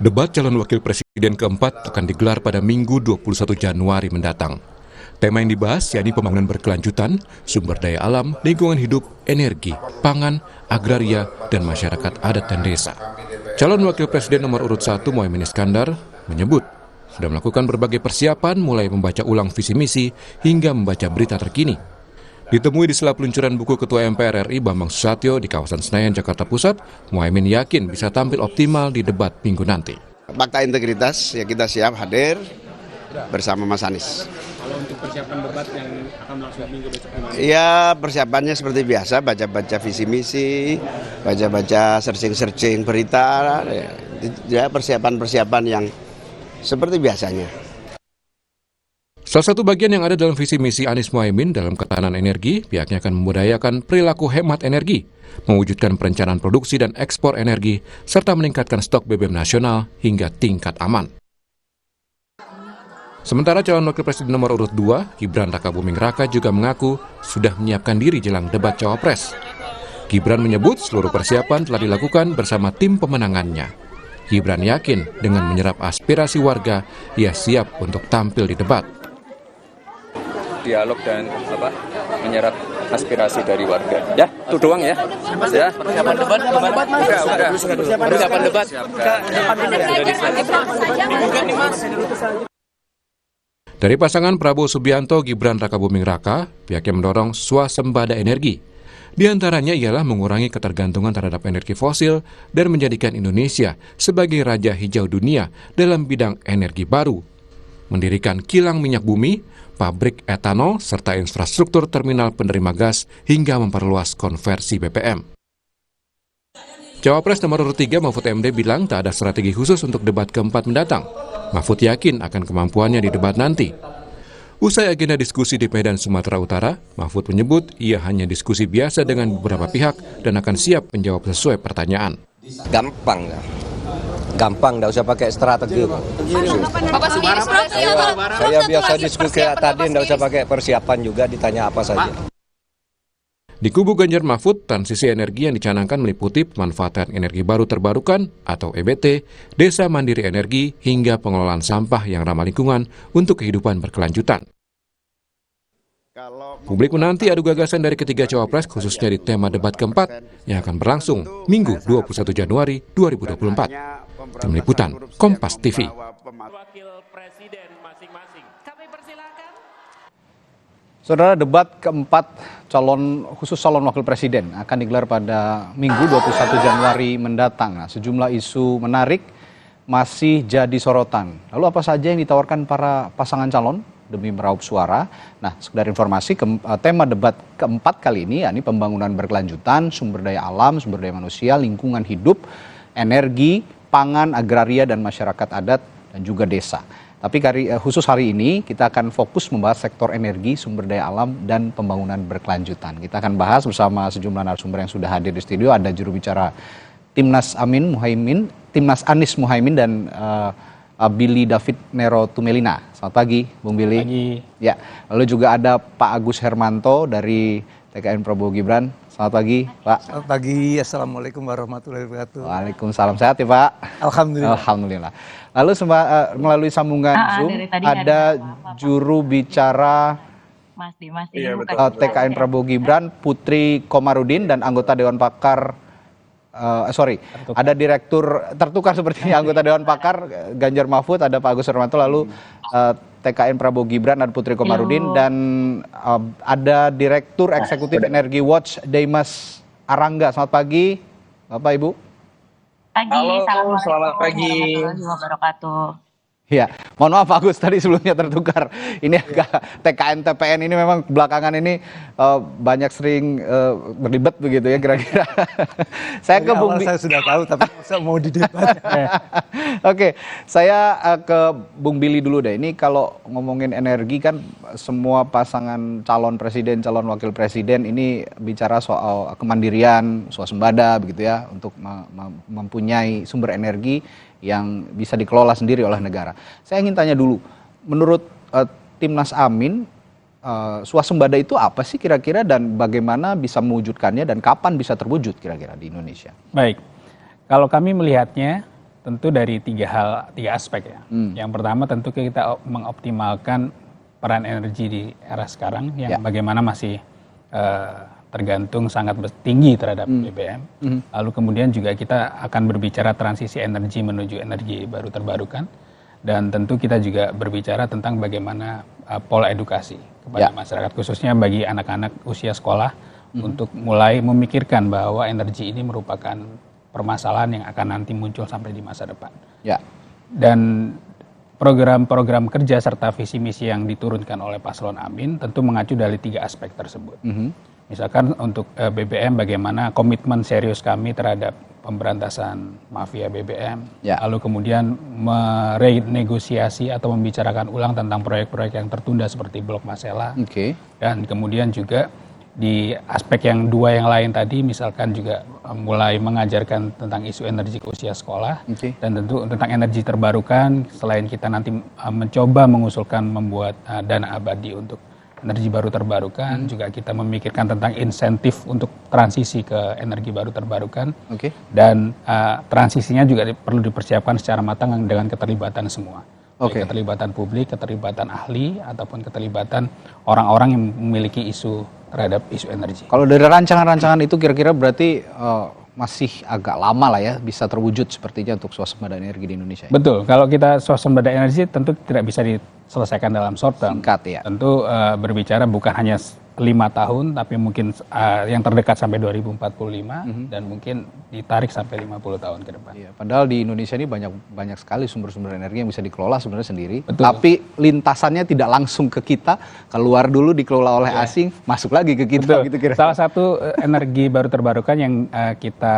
Debat calon wakil presiden keempat akan digelar pada Minggu 21 Januari mendatang. Tema yang dibahas yakni pembangunan berkelanjutan, sumber daya alam, lingkungan hidup, energi, pangan, agraria, dan masyarakat adat dan desa. Calon wakil presiden nomor urut 1 Muhaimin Iskandar menyebut sudah melakukan berbagai persiapan mulai membaca ulang visi misi hingga membaca berita terkini. Ditemui di sela peluncuran buku Ketua MPR RI Bambang Susatyo di kawasan Senayan, Jakarta Pusat, Muhaimin yakin bisa tampil optimal di debat minggu nanti. Fakta integritas ya kita siap hadir bersama Mas Anies. Kalau untuk persiapan debat yang akan berlangsung minggu besok gimana? Ya persiapannya seperti biasa, baca-baca visi misi, baca-baca searching berita, ya persiapan-persiapan yang seperti biasanya. Salah satu bagian yang ada dalam visi misi Anies Muhaimin dalam ketahanan energi, pihaknya akan membudayakan perilaku hemat energi, mewujudkan perencanaan produksi dan ekspor energi, serta meningkatkan stok BBM nasional hingga tingkat aman. Sementara calon wakil presiden nomor urut 2, Gibran Rakabuming Raka juga mengaku sudah menyiapkan diri jelang debat cawapres. Gibran menyebut seluruh persiapan telah dilakukan bersama tim pemenangannya. Gibran yakin dengan menyerap aspirasi warga, ia siap untuk tampil di debat. Dialog dan menyerap aspirasi dari warga. Ya, itu doang ya. Ya. Persiapan debat. Persiapan debat. Dari pasangan Prabowo Subianto Gibran Rakabuming Raka, pihaknya mendorong swasembada energi. Di antaranya ialah mengurangi ketergantungan terhadap energi fosil dan menjadikan Indonesia sebagai raja hijau dunia dalam bidang energi baru. Mendirikan kilang minyak bumi, pabrik etanol, serta infrastruktur terminal penerima gas hingga memperluas konversi BBM. Cawapres nomor urut 3 Mahfud MD bilang tak ada strategi khusus untuk debat keempat mendatang. Mahfud yakin akan kemampuannya di debat nanti. Usai agenda diskusi di Medan, Sumatera Utara, Mahfud menyebut ia hanya diskusi biasa dengan beberapa pihak dan akan siap menjawab sesuai pertanyaan. Gampang, nggak usah pakai strategi. Saya biasa diskusi tadi, nggak usah pakai persiapan juga, ditanya apa saja. Di kubu Ganjar Mahfud, transisi energi yang dicanangkan meliputi pemanfaatan energi baru terbarukan atau EBT, desa mandiri energi, hingga pengelolaan sampah yang ramah lingkungan untuk kehidupan berkelanjutan. Publik menanti adu gagasan dari ketiga cawapres khususnya di tema debat keempat yang akan berlangsung Minggu 21 Januari 2024. Tim Liputan Kompas TV. Saudara, debat keempat calon wakil presiden akan digelar pada Minggu 21 Januari mendatang. Nah, sejumlah isu menarik masih jadi sorotan. Lalu apa saja yang ditawarkan para pasangan calon demi meraup suara? Nah, sekedar informasi, tema debat keempat kali ini yakni pembangunan berkelanjutan, sumber daya alam, sumber daya manusia, lingkungan hidup, energi, pangan, agraria, dan masyarakat adat, dan juga desa. Tapi khusus hari ini kita akan fokus membahas sektor energi, sumber daya alam, dan pembangunan berkelanjutan. Kita akan bahas bersama sejumlah narasumber yang sudah hadir di studio. Ada juru bicara Timnas Anies Muhaimin dan Billy David Nero Tumelina. Selamat pagi, Bung Billy. Pagi. Ya, lalu juga ada Pak Agus Hermanto dari TKN Prabowo Gibran. Selamat pagi, Pak. Selamat pagi, Assalamualaikum warahmatullahi wabarakatuh. Waalaikumsalam, sehat ya Pak? Alhamdulillah. Alhamdulillah. Lalu melalui sambungan Zoom ada juru bicara TKN Prabowo Gibran, Putri Komarudin, dan anggota Dewan Pakar, ada direktur tertukar sepertinya anggota Dewan Pakar Ganjar Mahfud, ada Pak Agus Hermanto, lalu TKN Prabowo Gibran ada Putri Komarudin, dan ada Direktur Eksekutif Energi Watch Dimas Arangga. Selamat pagi, Bapak Ibu. Halo, selamat pagi. Ya, mohon maaf Pak Agus, tadi sebelumnya tertukar. Ini agak TKN TPN ini memang belakangan ini banyak sering berlibat begitu ya kira-kira. Saya ke Bung saya sudah tahu, tapi saya mau di debat. Oke, saya ke Bung Billy dulu deh. Ini kalau ngomongin energi kan semua pasangan calon presiden, calon wakil presiden ini bicara soal kemandirian, swasembada begitu ya, untuk mempunyai sumber energi yang bisa dikelola sendiri oleh negara. Saya ingin tanya dulu, menurut Timnas Amin, swasembada itu apa sih kira-kira dan bagaimana bisa mewujudkannya dan kapan bisa terwujud kira-kira di Indonesia? Baik, kalau kami melihatnya tentu dari tiga aspek ya. Yang pertama tentu kita mengoptimalkan peran energi di era sekarang yang bagaimana masih tergantung sangat tinggi terhadap BBM. Lalu kemudian juga kita akan berbicara transisi energi menuju energi baru terbarukan, dan tentu kita juga berbicara tentang bagaimana pola edukasi kepada masyarakat, khususnya bagi anak-anak usia sekolah untuk mulai memikirkan bahwa energi ini merupakan permasalahan yang akan nanti muncul sampai di masa depan. Dan program-program kerja serta visi misi yang diturunkan oleh Paslon Amin tentu mengacu dari tiga aspek tersebut. Misalkan untuk BBM, bagaimana komitmen serius kami terhadap pemberantasan mafia BBM, lalu kemudian merenegosiasi atau membicarakan ulang tentang proyek-proyek yang tertunda seperti Blok Masela, dan kemudian juga di aspek yang dua yang lain tadi, misalkan juga mulai mengajarkan tentang isu energi ke usia sekolah, dan tentu tentang energi terbarukan. Selain kita nanti mencoba mengusulkan membuat dana abadi untuk energi baru terbarukan, juga kita memikirkan tentang insentif untuk transisi ke energi baru terbarukan, dan transisinya juga perlu dipersiapkan secara matang dengan keterlibatan semua. Keterlibatan publik, keterlibatan ahli, ataupun keterlibatan orang-orang yang memiliki isu terhadap isu energi. Kalau dari rancangan-rancangan itu kira-kira berarti masih agak lama lah ya bisa terwujud sepertinya untuk swasembada energi di Indonesia. Betul, kalau kita swasembada energi tentu tidak bisa diselesaikan dalam short term. Singkat ya. Tentu berbicara bukan hanya 5 tahun, tapi mungkin yang terdekat sampai 2045 dan mungkin ditarik sampai 50 tahun ke depan. Padahal di Indonesia ini banyak sekali sumber-sumber energi yang bisa dikelola sebenarnya sendiri. Tapi lintasannya tidak langsung ke kita, keluar dulu dikelola oleh asing, masuk lagi ke kita. Gitu kira-kira. Salah satu energi baru terbarukan yang kita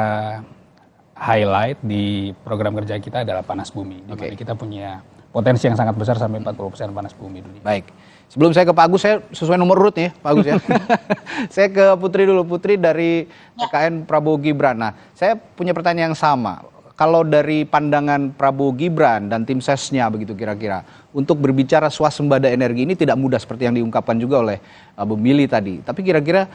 highlight di program kerja kita adalah panas bumi. Di mana kita punya potensi yang sangat besar sampai 40% panas bumi dunia. Baik. Sebelum saya ke Pak Agus, saya sesuai nomor urut nih, Pak Agus ya. Saya ke Putri dulu, Putri dari TKN Prabowo Gibran. Nah, saya punya pertanyaan yang sama. Kalau dari pandangan Prabowo Gibran dan tim sesnya begitu kira-kira, untuk berbicara swasembada energi ini tidak mudah seperti yang diungkapkan juga oleh Bung Billy tadi. Tapi kira-kira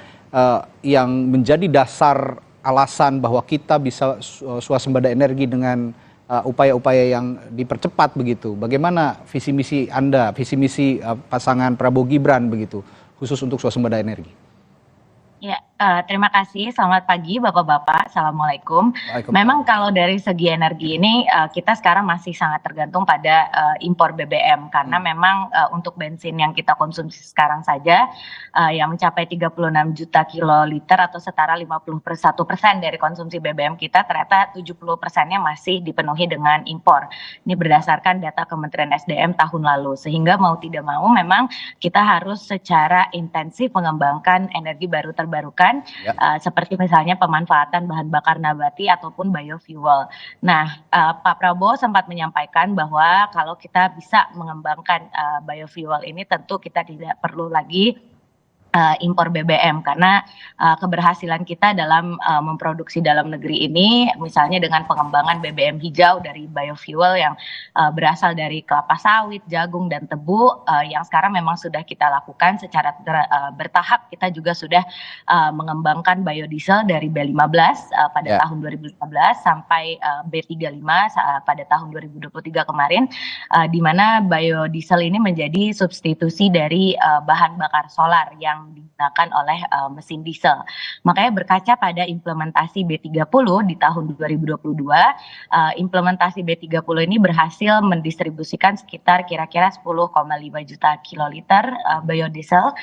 yang menjadi dasar alasan bahwa kita bisa swasembada energi dengan upaya-upaya yang dipercepat begitu. Bagaimana visi misi Anda, visi misi pasangan Prabowo Gibran begitu, khusus untuk swasembada energi? Ya, terima kasih. Selamat pagi Bapak-Bapak. Assalamualaikum. Memang kalau dari segi energi ini kita sekarang masih sangat tergantung pada impor BBM karena memang untuk bensin yang kita konsumsi sekarang saja yang mencapai 36 juta kiloliter atau setara 51% dari konsumsi BBM kita, ternyata 70%-nya masih dipenuhi dengan impor. Ini berdasarkan data Kementerian SDM tahun lalu. Sehingga mau tidak mau memang kita harus secara intensif mengembangkan energi baru terbarukan, seperti misalnya pemanfaatan bahan bakar nabati ataupun biofuel. Nah, Pak Prabowo sempat menyampaikan bahwa kalau kita bisa mengembangkan biofuel ini tentu kita tidak perlu lagi impor BBM karena keberhasilan kita dalam memproduksi dalam negeri ini misalnya dengan pengembangan BBM hijau dari biofuel yang berasal dari kelapa sawit, jagung dan tebu yang sekarang memang sudah kita lakukan secara bertahap. Kita juga sudah mengembangkan biodiesel dari B15 pada tahun 2015 sampai B35 pada tahun 2023 kemarin, di mana biodiesel ini menjadi substitusi dari bahan bakar solar yang digunakan oleh mesin diesel. Makanya berkaca pada implementasi B30 di tahun 2022, implementasi B30 ini berhasil mendistribusikan sekitar kira-kira 10,5 juta kiloliter biodiesel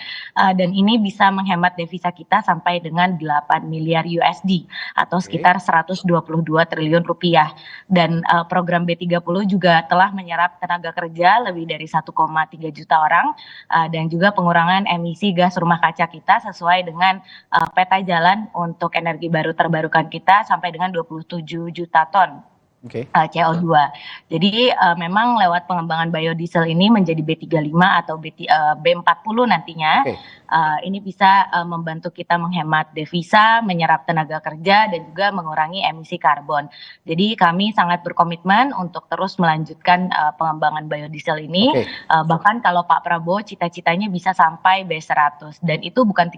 dan ini bisa menghemat devisa kita sampai dengan 8 miliar USD atau sekitar 122 triliun rupiah. Dan program B30 juga telah menyerap tenaga kerja lebih dari 1,3 juta orang dan juga pengurangan emisi gas rumah kaca kita sesuai dengan peta jalan untuk energi baru terbarukan kita sampai dengan 27 juta ton CO2. Jadi memang lewat pengembangan biodiesel ini menjadi B35 atau B40 nantinya ini bisa membantu kita menghemat devisa, menyerap tenaga kerja dan juga mengurangi emisi karbon. Jadi kami sangat berkomitmen untuk terus melanjutkan pengembangan biodiesel ini. Bahkan kalau Pak Prabowo cita-citanya bisa sampai B100 dan itu bukan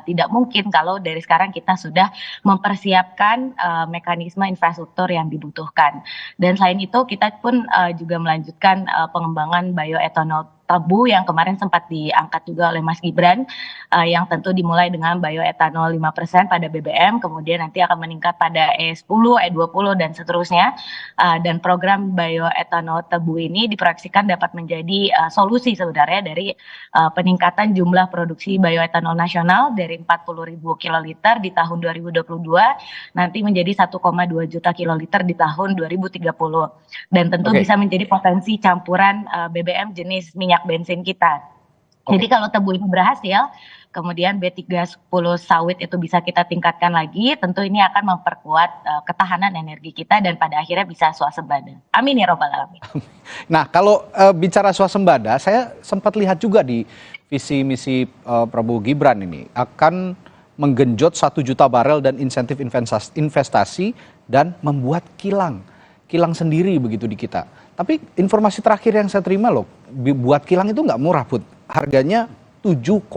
tidak mungkin kalau dari sekarang kita sudah mempersiapkan mekanisme infrastruktur yang dibutuhkan. dilakukan. Dan selain itu kita pun juga melanjutkan pengembangan bioetanol tebu yang kemarin sempat diangkat juga oleh Mas Gibran, yang tentu dimulai dengan bioetanol 5% pada BBM, kemudian nanti akan meningkat pada E10, E20 dan seterusnya. Dan program bioetanol tebu ini diproyeksikan dapat menjadi solusi sebenarnya dari peningkatan jumlah produksi bioetanol nasional dari 40.000 kiloliter di tahun 2022 nanti menjadi 1,2 juta kiloliter di tahun 2030. Dan tentu bisa menjadi potensi campuran BBM jenis minyak bensin kita. Jadi kalau tebu ini berhasil, kemudian B310 sawit itu bisa kita tingkatkan lagi, tentu ini akan memperkuat ketahanan energi kita dan pada akhirnya bisa swasembada. Amin ya robbal alamin. Nah, kalau bicara swasembada, saya sempat lihat juga di visi misi Prabowo Gibran ini akan menggenjot 1 juta barel dan insentif investasi dan membuat kilang sendiri begitu di kita. Tapi informasi terakhir yang saya terima loh, buat kilang itu nggak murah, Put. Harganya 7,2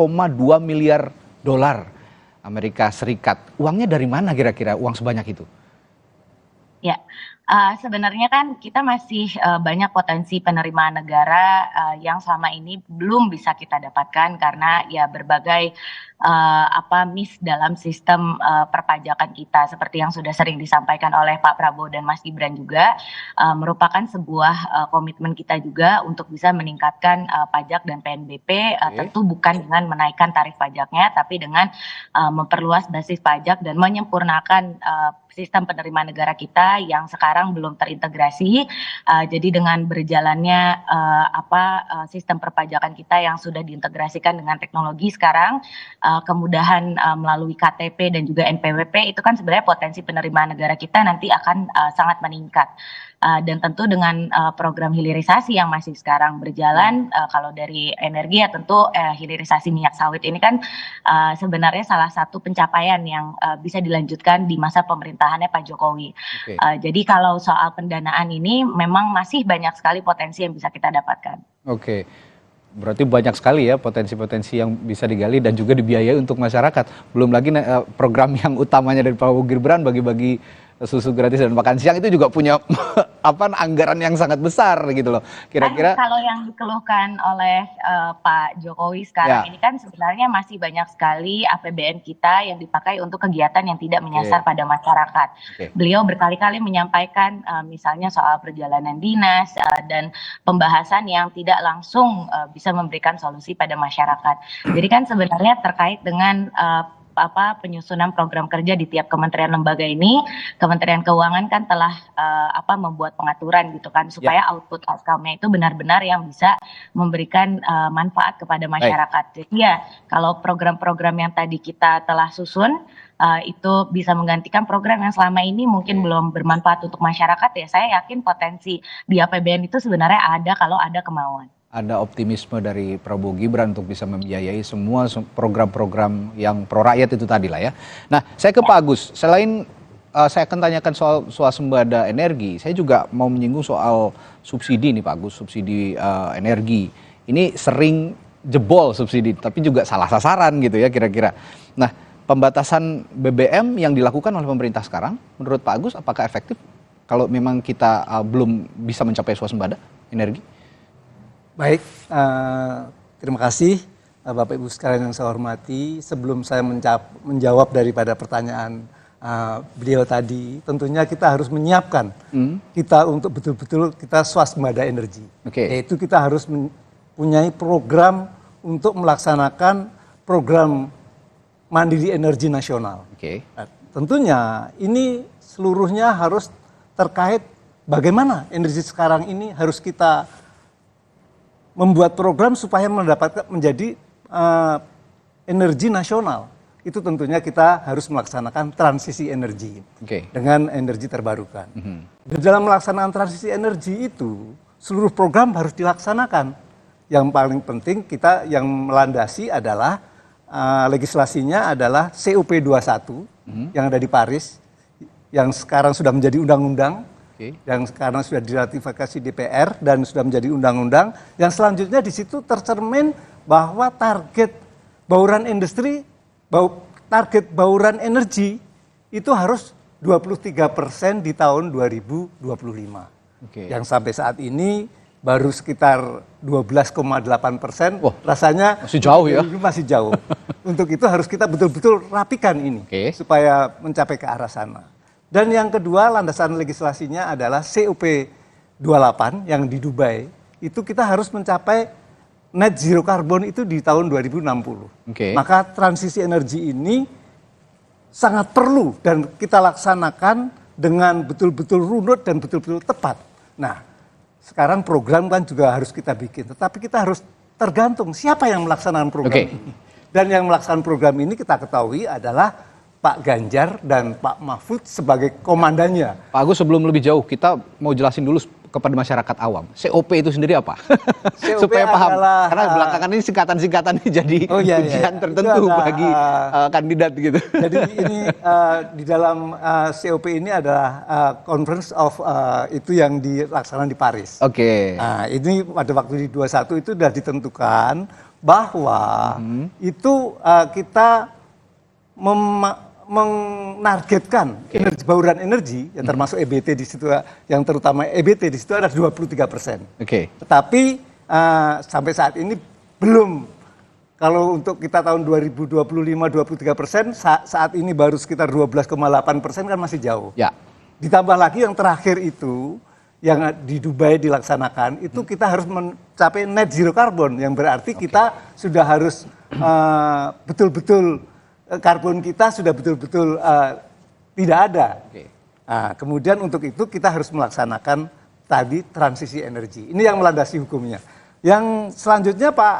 miliar dolar Amerika Serikat. Uangnya dari mana kira-kira uang sebanyak itu? Ya, sebenarnya kan kita masih banyak potensi penerimaan negara yang selama ini belum bisa kita dapatkan karena ya berbagai miss dalam sistem perpajakan kita seperti yang sudah sering disampaikan oleh Pak Prabowo dan Mas Gibran juga merupakan sebuah komitmen kita juga untuk bisa meningkatkan pajak dan PNBP tentu bukan dengan menaikkan tarif pajaknya tapi dengan memperluas basis pajak dan menyempurnakan sistem penerimaan negara kita yang sekarang belum terintegrasi. Jadi dengan berjalannya sistem perpajakan kita yang sudah diintegrasikan dengan teknologi sekarang, kemudahan melalui KTP dan juga NPWP itu kan sebenarnya potensi penerimaan negara kita nanti akan sangat meningkat. Dan tentu dengan program hilirisasi yang masih sekarang berjalan, kalau dari energi ya tentu hilirisasi minyak sawit ini kan sebenarnya salah satu pencapaian yang bisa dilanjutkan di masa pemerintahannya Pak Jokowi. Jadi kalau soal pendanaan ini memang masih banyak sekali potensi yang bisa kita dapatkan. Oke. Berarti banyak sekali ya potensi-potensi yang bisa digali dan juga dibiayai untuk masyarakat. Belum lagi program yang utamanya dari Prabowo Gibran bagi-bagi susu gratis dan makan siang itu juga punya anggaran yang sangat besar gitu loh. Kira-kira kalau yang dikeluhkan oleh Pak Jokowi sekarang ini kan sebenarnya masih banyak sekali APBN kita yang dipakai untuk kegiatan yang tidak menyasar pada masyarakat. Beliau berkali-kali menyampaikan misalnya soal perjalanan dinas dan pembahasan yang tidak langsung bisa memberikan solusi pada masyarakat. Jadi kan sebenarnya terkait dengan penyusunan program kerja di tiap kementerian lembaga ini, Kementerian Keuangan kan telah membuat pengaturan gitu kan supaya output outcome-nya itu benar-benar yang bisa memberikan manfaat kepada masyarakat. Jadi ya kalau program-program yang tadi kita telah susun itu bisa menggantikan program yang selama ini mungkin belum bermanfaat untuk masyarakat ya saya yakin potensi di APBN itu sebenarnya ada kalau ada kemauan. Ada optimisme dari Prabowo Gibran untuk bisa membiayai semua program-program yang pro rakyat itu tadi lah ya. Nah, saya ke Pak Agus. Selain saya akan tanyakan soal swasembada energi, saya juga mau menyinggung soal subsidi nih Pak Agus, subsidi energi. Ini sering jebol subsidi, tapi juga salah sasaran gitu ya kira-kira. Nah, pembatasan BBM yang dilakukan oleh pemerintah sekarang, menurut Pak Agus apakah efektif kalau memang kita belum bisa mencapai swasembada energi? Baik, terima kasih Bapak Ibu sekalian yang saya hormati. Sebelum saya menjawab daripada pertanyaan beliau tadi, tentunya kita harus menyiapkan kita untuk betul-betul kita swasembada energi. Yaitu kita harus mempunyai program untuk melaksanakan program mandiri energi nasional. Nah, tentunya ini seluruhnya harus terkait bagaimana energi sekarang ini harus kita membuat program supaya menjadi energi nasional. Itu tentunya kita harus melaksanakan transisi energi dengan energi terbarukan. Dan dalam melaksanakan transisi energi itu, seluruh program harus dilaksanakan. Yang paling penting kita yang melandasi adalah legislasinya adalah COP21 yang ada di Paris, yang sekarang sudah menjadi undang-undang. Yang sekarang sudah diratifikasi DPR dan sudah menjadi undang-undang. Yang selanjutnya di situ tercermin bahwa target bauran industri, target bauran energi itu harus 23% di tahun 2025. Yang sampai saat ini baru sekitar 12,8%. Rasanya masih jauh ya? Masih jauh. Untuk itu harus kita betul-betul rapikan ini supaya mencapai ke arah sana. Dan yang kedua, landasan legislasinya adalah COP28 yang di Dubai. Itu kita harus mencapai net zero carbon itu di tahun 2060. Maka transisi energi ini sangat perlu dan kita laksanakan dengan betul-betul runut dan betul-betul tepat. Nah, sekarang program kan juga harus kita bikin, tetapi kita harus tergantung siapa yang melaksanakan program ini. Dan yang melaksanakan program ini kita ketahui adalah Pak Ganjar dan Pak Mahfud sebagai komandannya. Pak Agus, sebelum lebih jauh, kita mau jelasin dulu kepada masyarakat awam. COP itu sendiri apa? COP supaya paham. adalah, karena belakangan ini singkatan-singkatan ini jadi ujian tertentu bagi kandidat gitu. Jadi ini di dalam COP ini adalah Conference of itu yang dilaksanakan di Paris. Nah, ini pada waktu di 21 itu sudah ditentukan bahwa itu kita menargetkan bauran energi yang termasuk EBT di situ, yang terutama EBT di situ ada 23%. Tetapi sampai saat ini belum. Kalau untuk kita tahun 2025 23%, saat ini baru sekitar 12,8% kan masih jauh. Ditambah lagi yang terakhir itu yang di Dubai dilaksanakan itu kita harus mencapai net zero carbon, yang berarti kita sudah harus betul-betul karbon kita sudah betul-betul tidak ada. Nah, kemudian untuk itu kita harus melaksanakan tadi transisi energi. Ini yang melandasi hukumnya. Yang selanjutnya Pak,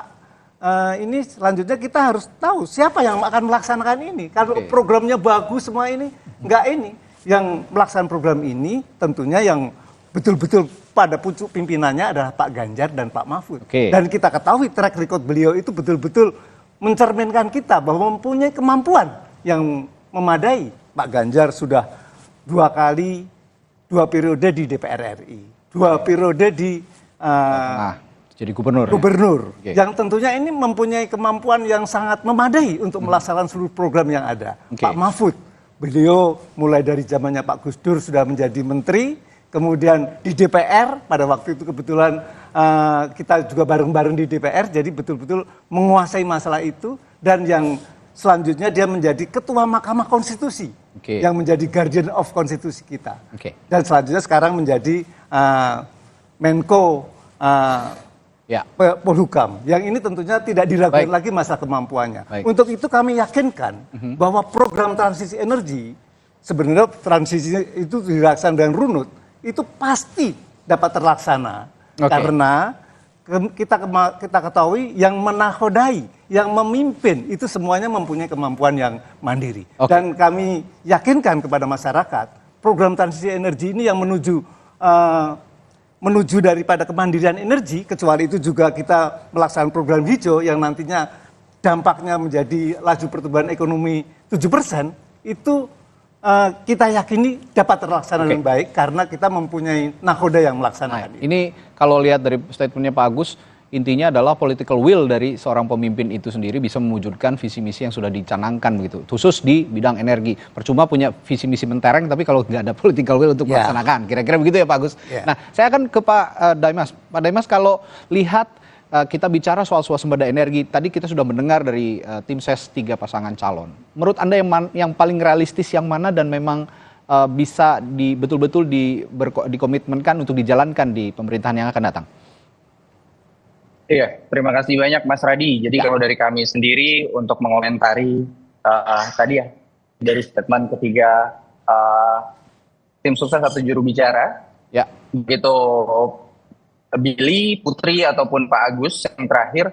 ini selanjutnya kita harus tahu siapa yang akan melaksanakan ini. Kalau programnya bagus semua ini, enggak ini. Yang melaksanakan program ini tentunya yang betul-betul pada pucuk pimpinannya adalah Pak Ganjar dan Pak Mahfud. Dan kita ketahui track record beliau itu betul-betul mencerminkan kita bahwa mempunyai kemampuan yang memadai. Pak Ganjar sudah 2 periode di DPR RI, 2 periode di jadi gubernur. Yang tentunya ini mempunyai kemampuan yang sangat memadai untuk melaksanakan seluruh program yang ada. Pak Mahfud, beliau mulai dari zamannya Pak Gus Dur sudah menjadi menteri, kemudian di DPR pada waktu itu kebetulan kita juga bareng-bareng di DPR, jadi betul-betul menguasai masalah itu. Dan yang selanjutnya dia menjadi ketua Mahkamah Konstitusi, yang menjadi guardian of konstitusi kita. Dan selanjutnya sekarang menjadi Menko Polhukam. Yang ini tentunya tidak diragukan lagi masalah kemampuannya. Untuk itu kami yakinkan bahwa program transisi energi, sebenarnya transisi itu dilaksanakan dengan runut, itu pasti dapat terlaksana. Karena kita ketahui yang menakodai, yang memimpin itu semuanya mempunyai kemampuan yang mandiri. Dan kami yakinkan kepada masyarakat, program transisi energi ini yang menuju daripada kemandirian energi, kecuali itu juga kita melaksanakan program hijau yang nantinya dampaknya menjadi laju pertumbuhan ekonomi 7%, itu kita yakini dapat terlaksana dengan baik karena kita mempunyai nakoda yang melaksanakan. Ini kalau lihat dari statementnya Pak Agus, intinya adalah political will dari seorang pemimpin itu sendiri bisa mewujudkan visi misi yang sudah dicanangkan begitu, khusus di bidang energi. Percuma punya visi misi mentereng tapi kalau nggak ada political will untuk melaksanakan, kira-kira begitu ya Pak Agus. Nah, saya akan ke Pak Daimas. Pak Daimas, kalau lihat kita bicara soal swasembada energi, tadi kita sudah mendengar dari tim ses 3 pasangan calon. Menurut Anda yang paling realistis yang mana dan memang bisa betul-betul dikomitmenkan untuk dijalankan di pemerintahan yang akan datang? Iya, terima kasih banyak Mas Radi. Jadi kalau dari kami sendiri untuk mengomentari tadi ya, dari statement ketiga tim sukses satu juru bicara, begitu Billy, Putri, ataupun Pak Agus yang terakhir,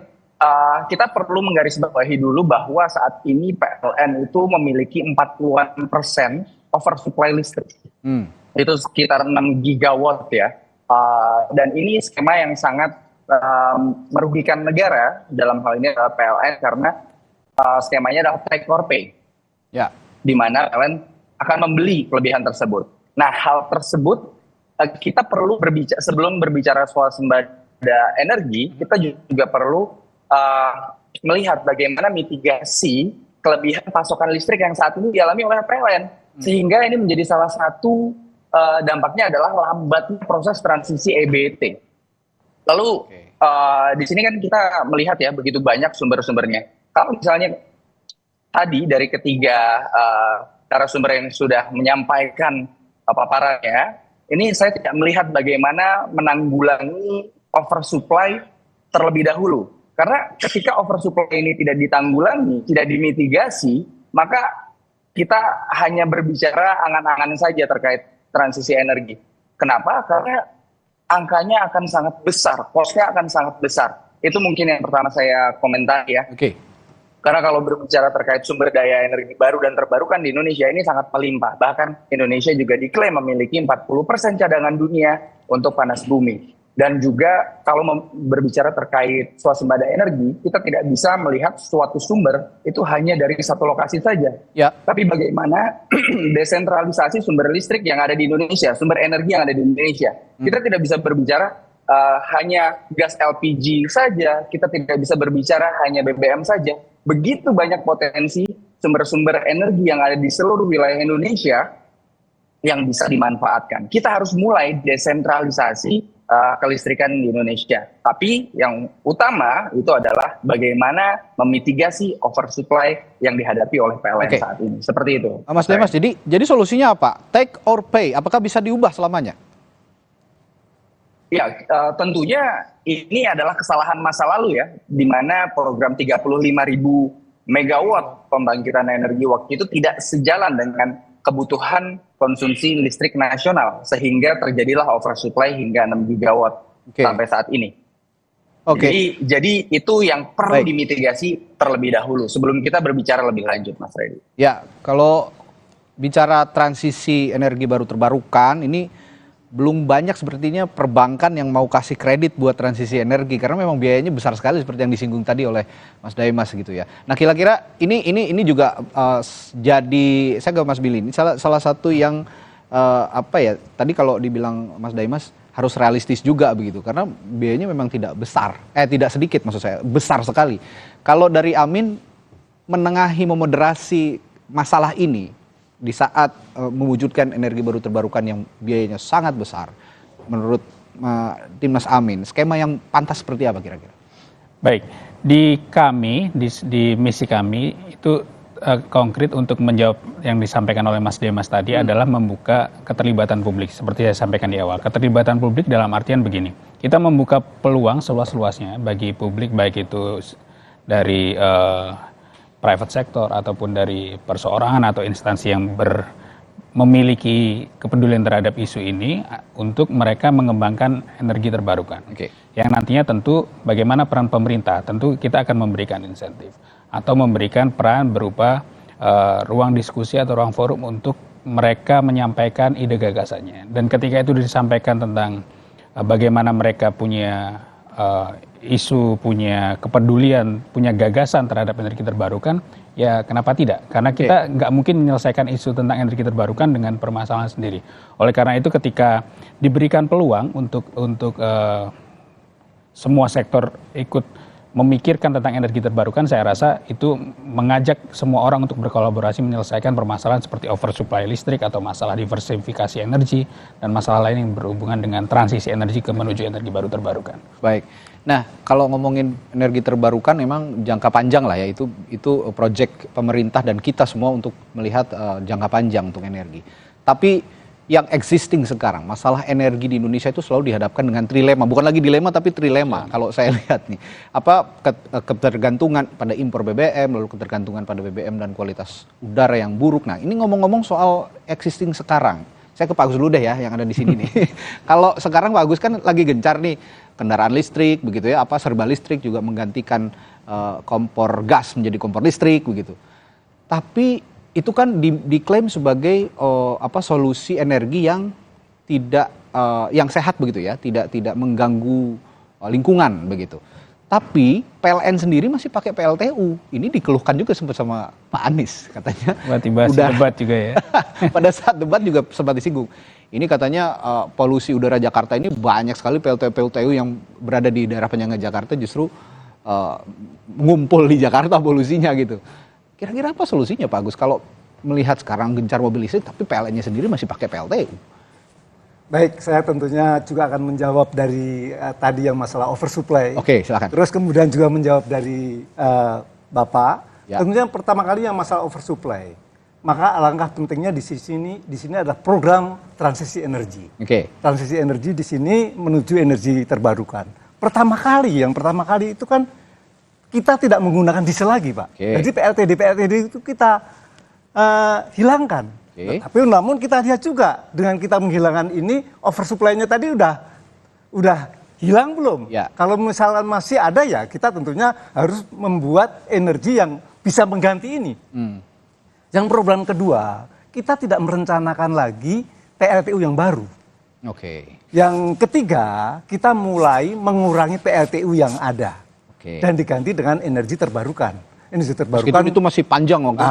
kita perlu menggarisbawahi dulu bahwa saat ini PLN itu memiliki 40% oversupply listrik. Itu sekitar 6 gigawatt ya. Dan ini skema yang sangat merugikan negara, dalam hal ini adalah PLN, karena skemanya adalah take or pay. Di mana PLN akan membeli kelebihan tersebut. Nah, hal tersebut kita perlu berbicara, sebelum berbicara swasembada energi, kita juga perlu melihat bagaimana mitigasi kelebihan pasokan listrik yang saat ini dialami oleh PLN. Sehingga ini menjadi salah satu dampaknya adalah lambatnya proses transisi EBT. Lalu di sini kan kita melihat ya begitu banyak sumber-sumbernya. Kalau misalnya tadi dari ketiga narasumber yang sudah menyampaikan paparannya, ini saya tidak melihat bagaimana menanggulangi oversupply terlebih dahulu. Karena ketika oversupply ini tidak ditanggulangi, tidak dimitigasi, maka kita hanya berbicara angan-angan saja terkait transisi energi. Kenapa? Karena angkanya akan sangat besar, cost-nya akan sangat besar. Itu mungkin yang pertama saya komentar ya. Oke. Karena kalau berbicara terkait sumber daya energi baru dan terbarukan di Indonesia ini sangat melimpah. Bahkan Indonesia juga diklaim memiliki 40% cadangan dunia untuk panas bumi. Dan juga kalau berbicara terkait swasembada energi, kita tidak bisa melihat suatu sumber itu hanya dari satu lokasi saja. Ya. Tapi bagaimana desentralisasi sumber listrik yang ada di Indonesia, sumber energi yang ada di Indonesia. Kita tidak bisa berbicara hanya gas LPG saja, kita tidak bisa berbicara hanya BBM saja. Begitu banyak potensi sumber-sumber energi yang ada di seluruh wilayah Indonesia yang bisa dimanfaatkan. Kita harus mulai desentralisasi kelistrikan di Indonesia. Tapi yang utama itu adalah bagaimana memitigasi oversupply yang dihadapi oleh PLN saat ini. Seperti itu. Mas Demas, jadi solusinya apa? Take or pay, apakah bisa diubah selamanya? Ya, tentunya ini adalah kesalahan masa lalu ya, di mana program 35.000 megawatt pembangkitan energi waktu itu tidak sejalan dengan kebutuhan konsumsi listrik nasional, sehingga terjadilah oversupply hingga 6 gigawatt sampai saat ini. Jadi itu yang perlu dimitigasi terlebih dahulu sebelum kita berbicara lebih lanjut, Mas Reddy. Ya, kalau bicara transisi energi baru terbarukan, ini belum banyak sepertinya perbankan yang mau kasih kredit buat transisi energi karena memang biayanya besar sekali seperti yang disinggung tadi oleh Mas Daimas gitu ya. Nah, kira-kira ini juga jadi, saya ke Mas Billy, ini salah satu yang tadi kalau dibilang Mas Daimas harus realistis juga begitu karena biayanya memang tidak besar, tidak sedikit maksud saya, besar sekali. Kalau dari Amin menengahi, memoderasi masalah ini di saat mewujudkan energi baru terbarukan yang biayanya sangat besar, menurut Timnas Amin, skema yang pantas seperti apa kira-kira? Baik, di misi kami itu konkret untuk menjawab yang disampaikan oleh Mas Demas tadi adalah membuka keterlibatan publik. Seperti saya sampaikan di awal, keterlibatan publik dalam artian begini, kita membuka peluang seluas-luasnya bagi publik, baik itu dari private sector ataupun dari perseorangan atau instansi yang memiliki kepedulian terhadap isu ini untuk mereka mengembangkan energi terbarukan. Yang nantinya tentu bagaimana peran pemerintah, tentu kita akan memberikan insentif atau memberikan peran berupa ruang diskusi atau ruang forum untuk mereka menyampaikan ide gagasannya. Dan ketika itu disampaikan tentang bagaimana mereka punya isu, punya kepedulian, punya gagasan terhadap energi terbarukan, ya kenapa tidak? Karena kita nggak mungkin menyelesaikan isu tentang energi terbarukan dengan permasalahan sendiri. Oleh karena itu ketika diberikan peluang untuk semua sektor ikut memikirkan tentang energi terbarukan, saya rasa itu mengajak semua orang untuk berkolaborasi menyelesaikan permasalahan seperti oversupply listrik atau masalah diversifikasi energi dan masalah lain yang berhubungan dengan transisi energi menuju energi baru terbarukan. Baik. Nah, kalau ngomongin energi terbarukan memang jangka panjang lah ya, itu proyek pemerintah dan kita semua untuk melihat jangka panjang untuk energi. Tapi yang existing sekarang, masalah energi di Indonesia itu selalu dihadapkan dengan trilema, bukan lagi dilema tapi trilema. Kalau saya lihat nih, ketergantungan pada impor BBM, lalu ketergantungan pada BBM dan kualitas udara yang buruk. Nah, ini ngomong-ngomong soal existing sekarang, saya ke Pak Agus dulu deh ya, yang ada di sini nih. Kalau sekarang Pak Agus kan lagi gencar nih kendaraan listrik, begitu ya, serba listrik juga menggantikan kompor gas menjadi kompor listrik, begitu. Tapi itu kan diklaim sebagai solusi energi yang tidak yang sehat begitu ya, tidak mengganggu lingkungan begitu. Tapi PLN sendiri masih pakai PLTU. Ini dikeluhkan juga sempat sama Pak Anies katanya. Tiba-tiba debat juga ya. Pada saat debat juga sempat disinggung. Ini katanya polusi udara Jakarta ini banyak sekali PLTU yang berada di daerah penyangga Jakarta justru ngumpul di Jakarta polusinya gitu. Kira-kira apa solusinya Pak Agus kalau melihat sekarang gencar mobil listrik tapi PLN-nya sendiri masih pakai PLTU? Baik, saya tentunya juga akan menjawab dari tadi yang masalah oversupply. Oke, silakan. Terus kemudian juga menjawab dari Bapak. Ya. Tentunya pertama kali yang masalah oversupply. Maka alangkah pentingnya di sini adalah program transisi energi. Oke. Transisi energi di sini menuju energi terbarukan. Pertama kali itu kan kita tidak menggunakan diesel lagi, Pak. Oke. Jadi PLTD itu kita hilangkan. Oke. Tapi namun kita lihat juga dengan kita menghilangkan ini oversupply-nya tadi udah hilang belum? Ya. Kalau misalkan masih ada ya kita tentunya harus membuat energi yang bisa mengganti ini. Yang problem kedua, kita tidak merencanakan lagi PLTU yang baru. Oke. Yang ketiga, kita mulai mengurangi PLTU yang ada. Oke. Dan diganti dengan energi terbarukan. Energi terbarukan Meskipun itu masih panjang waktu.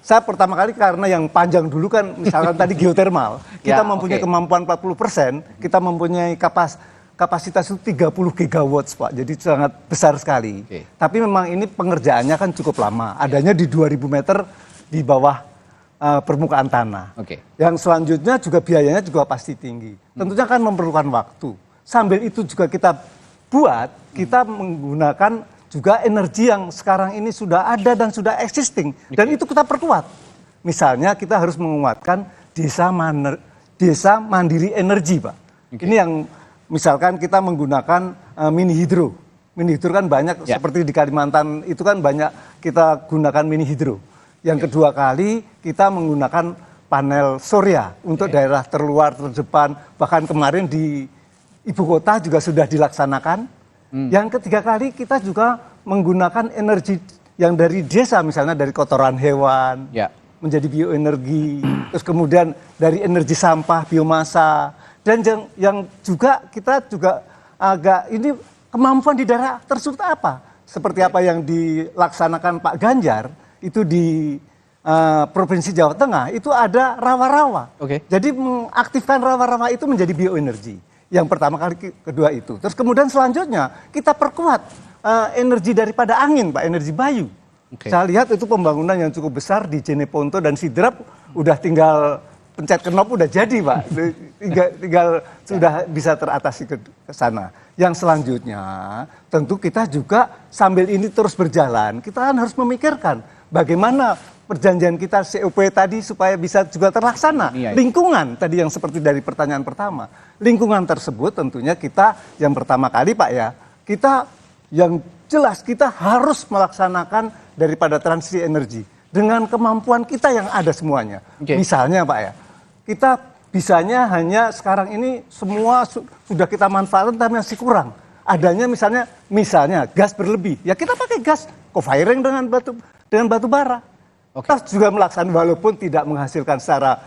Saya pertama kali karena yang panjang dulu kan misalkan tadi geothermal. Kita Ya, mempunyai oke. kemampuan 40%, kita mempunyai kapasitas itu 30 gigawatts, Pak. Jadi sangat besar sekali. Oke. Tapi memang ini pengerjaannya kan cukup lama. Adanya di 2000 meter di bawah permukaan tanah. Oke. Yang selanjutnya juga biayanya juga pasti tinggi. Tentunya kan memerlukan waktu. Sambil itu juga kita menggunakan juga energi yang sekarang ini sudah ada dan sudah existing. Dan itu kita perkuat. Misalnya kita harus menguatkan desa mandiri energi, Pak. Ini yang misalkan kita menggunakan mini hidro. Mini hidro kan banyak, seperti di Kalimantan itu kan banyak kita gunakan mini hidro. Yang kedua kali kita menggunakan panel surya untuk daerah terluar, terdepan. Bahkan kemarin di ibu kota juga sudah dilaksanakan. Yang ketiga kali kita juga menggunakan energi yang dari desa, misalnya dari kotoran hewan, menjadi bioenergi. Terus kemudian dari energi sampah, biomasa. Dan yang juga kita juga agak ini kemampuan di daerah tersebut apa? Seperti apa yang dilaksanakan Pak Ganjar, itu di Provinsi Jawa Tengah, itu ada rawa-rawa. Jadi mengaktifkan rawa-rawa itu menjadi bioenergi. Yang pertama kali, kedua itu. Terus kemudian selanjutnya kita perkuat energi daripada angin, Pak, energi bayu. Saya lihat itu pembangunan yang cukup besar di Jeneponto dan Sidrap, udah tinggal pencet knop udah jadi, Pak. Tinggal sudah bisa teratasi ke sana. Yang selanjutnya tentu kita juga sambil ini terus berjalan, kita kan harus memikirkan bagaimana perjanjian kita COP tadi supaya bisa juga terlaksana. Lingkungan tadi yang seperti dari pertanyaan pertama. Lingkungan tersebut tentunya kita yang pertama kali, Pak, ya, kita yang jelas kita harus melaksanakan daripada transisi energi dengan kemampuan kita yang ada semuanya. Misalnya, Pak, ya, kita bisanya hanya sekarang ini semua sudah kita manfaatkan tapi masih kurang. Adanya misalnya gas berlebih. Ya kita pakai gas co-firing dengan batu bara. Kita juga melaksanakan walaupun tidak menghasilkan secara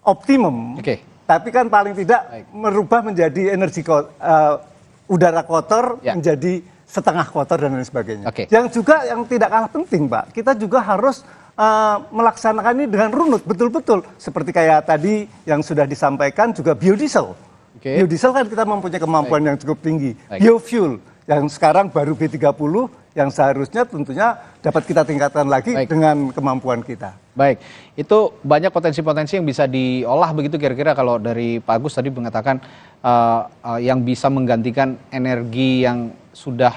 optimum. Tapi kan paling tidak merubah menjadi energi udara kotor menjadi setengah kotor dan lain sebagainya. Yang juga yang tidak kalah penting, Pak, kita juga harus melaksanakan ini dengan runut, betul-betul. Seperti kayak tadi yang sudah disampaikan juga biodiesel. Biodiesel kan kita mempunyai kemampuan yang cukup tinggi. Biofuel yang sekarang baru B30 yang seharusnya tentunya dapat kita tingkatkan lagi dengan kemampuan kita. Baik, itu banyak potensi-potensi yang bisa diolah begitu kira-kira kalau dari Pak Agus tadi mengatakan yang bisa menggantikan energi yang sudah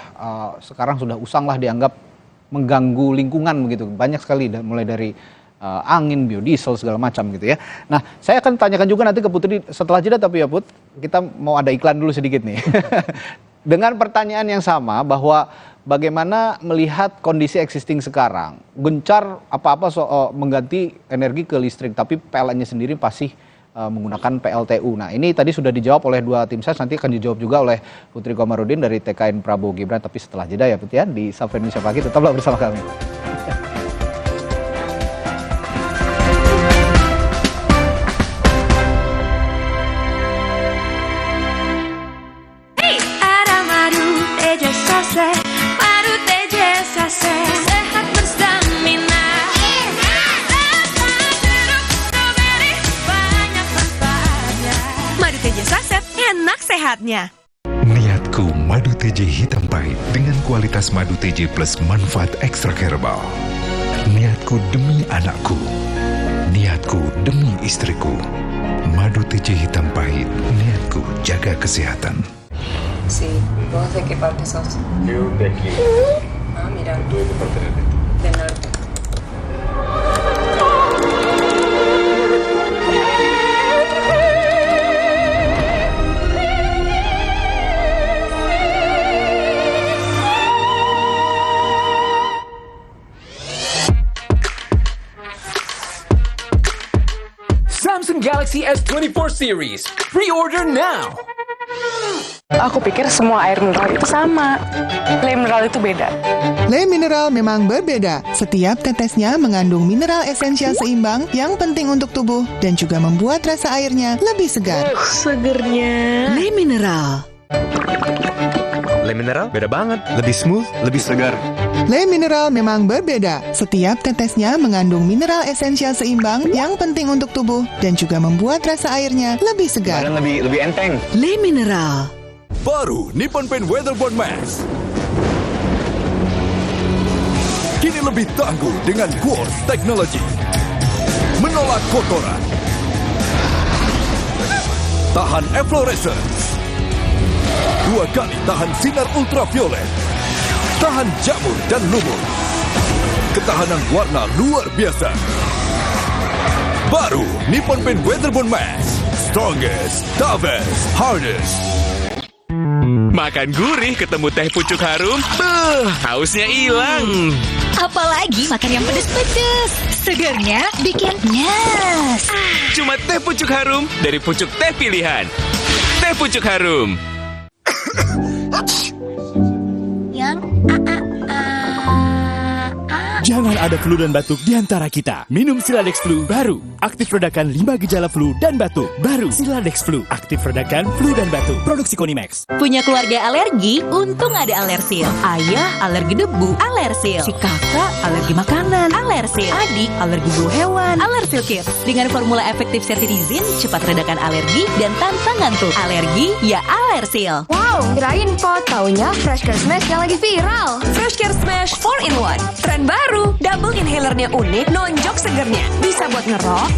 sekarang sudah usang lah dianggap mengganggu lingkungan begitu. Banyak sekali mulai dari angin, biodiesel segala macam gitu ya. Nah, saya akan tanyakan juga nanti ke Putri setelah jeda, tapi ya Put, kita mau ada iklan dulu sedikit nih. Dengan pertanyaan yang sama bahwa bagaimana melihat kondisi existing sekarang, gencar apa-apa soal mengganti energi ke listrik, tapi PLN-nya sendiri pasti menggunakan PLTU. Nah, ini tadi sudah dijawab oleh dua tim ses, nanti akan dijawab juga oleh Putri Komarudin dari TKN Prabowo Gibran, tapi setelah jeda ya Put ya, di Sapa Indonesia Pagi, tetaplah bersama kami. Sehat berstamina, banyak manfaatnya. Madu TJ Saset, enak sehatnya. Niatku madu TJ hitam pahit dengan kualitas madu TJ plus manfaat ekstra herbal. Niatku demi anakku, niatku demi istriku. Madu TJ hitam pahit, niatku jaga kesehatan. Sí, vamos a hacer qué parte sos. Yo de aquí. Ah, mira. Tú de qué parte eres? Del norte. Samsung Galaxy S24 series. Pre-order now. Aku pikir semua air mineral itu sama. Le mineral itu beda. Le mineral memang berbeda. Setiap tetesnya mengandung mineral esensial seimbang yang penting untuk tubuh dan juga membuat rasa airnya lebih segar. Segernya. Le mineral. Le mineral beda banget. Lebih smooth, lebih segar. Le mineral memang berbeda. Setiap tetesnya mengandung mineral esensial seimbang yang penting untuk tubuh dan juga membuat rasa airnya lebih segar. Dan lebih enteng. Le mineral. Baru Nippon Paint Weatherboard Max. Kini lebih tangguh dengan Quartz Technology. Menolak kotoran. Tahan efflorescence. 2 kali tahan sinar ultraviolet. Tahan jamur dan lumut. Ketahanan warna luar biasa. Baru Nippon Paint Weatherboard Max. Strongest, toughest, hardest. Makan gurih ketemu teh pucuk harum, hausnya hilang. Apalagi makan yang pedes-pedes. Segarnya bikin nyes. Cuma teh pucuk harum dari pucuk teh pilihan. Teh pucuk harum. Yang Jangan ada flu dan batuk di antara kita. Minum Siladex Flu baru. Aktif redakan 5 gejala flu dan batuk. Baru Siladex Flu. Aktif redakan flu dan batuk. Produksi Konimax. Punya keluarga alergi? Untung ada Alersil. Ayah alergi debu, Alersil. Si kakak alergi makanan, Alersil. Adik alergi bulu hewan, Alersil Kids. Dengan formula efektif cetirizin, cepat redakan alergi dan tanpa ngantuk. Alergi ya Alersil. Wow, kirain pot. Taunya Fresh Care Smash yang lagi viral. Fresh Care Smash 4-in-1. Tren baru. Double inhalernya unik, nonjok segernya. Bisa buat ngerok,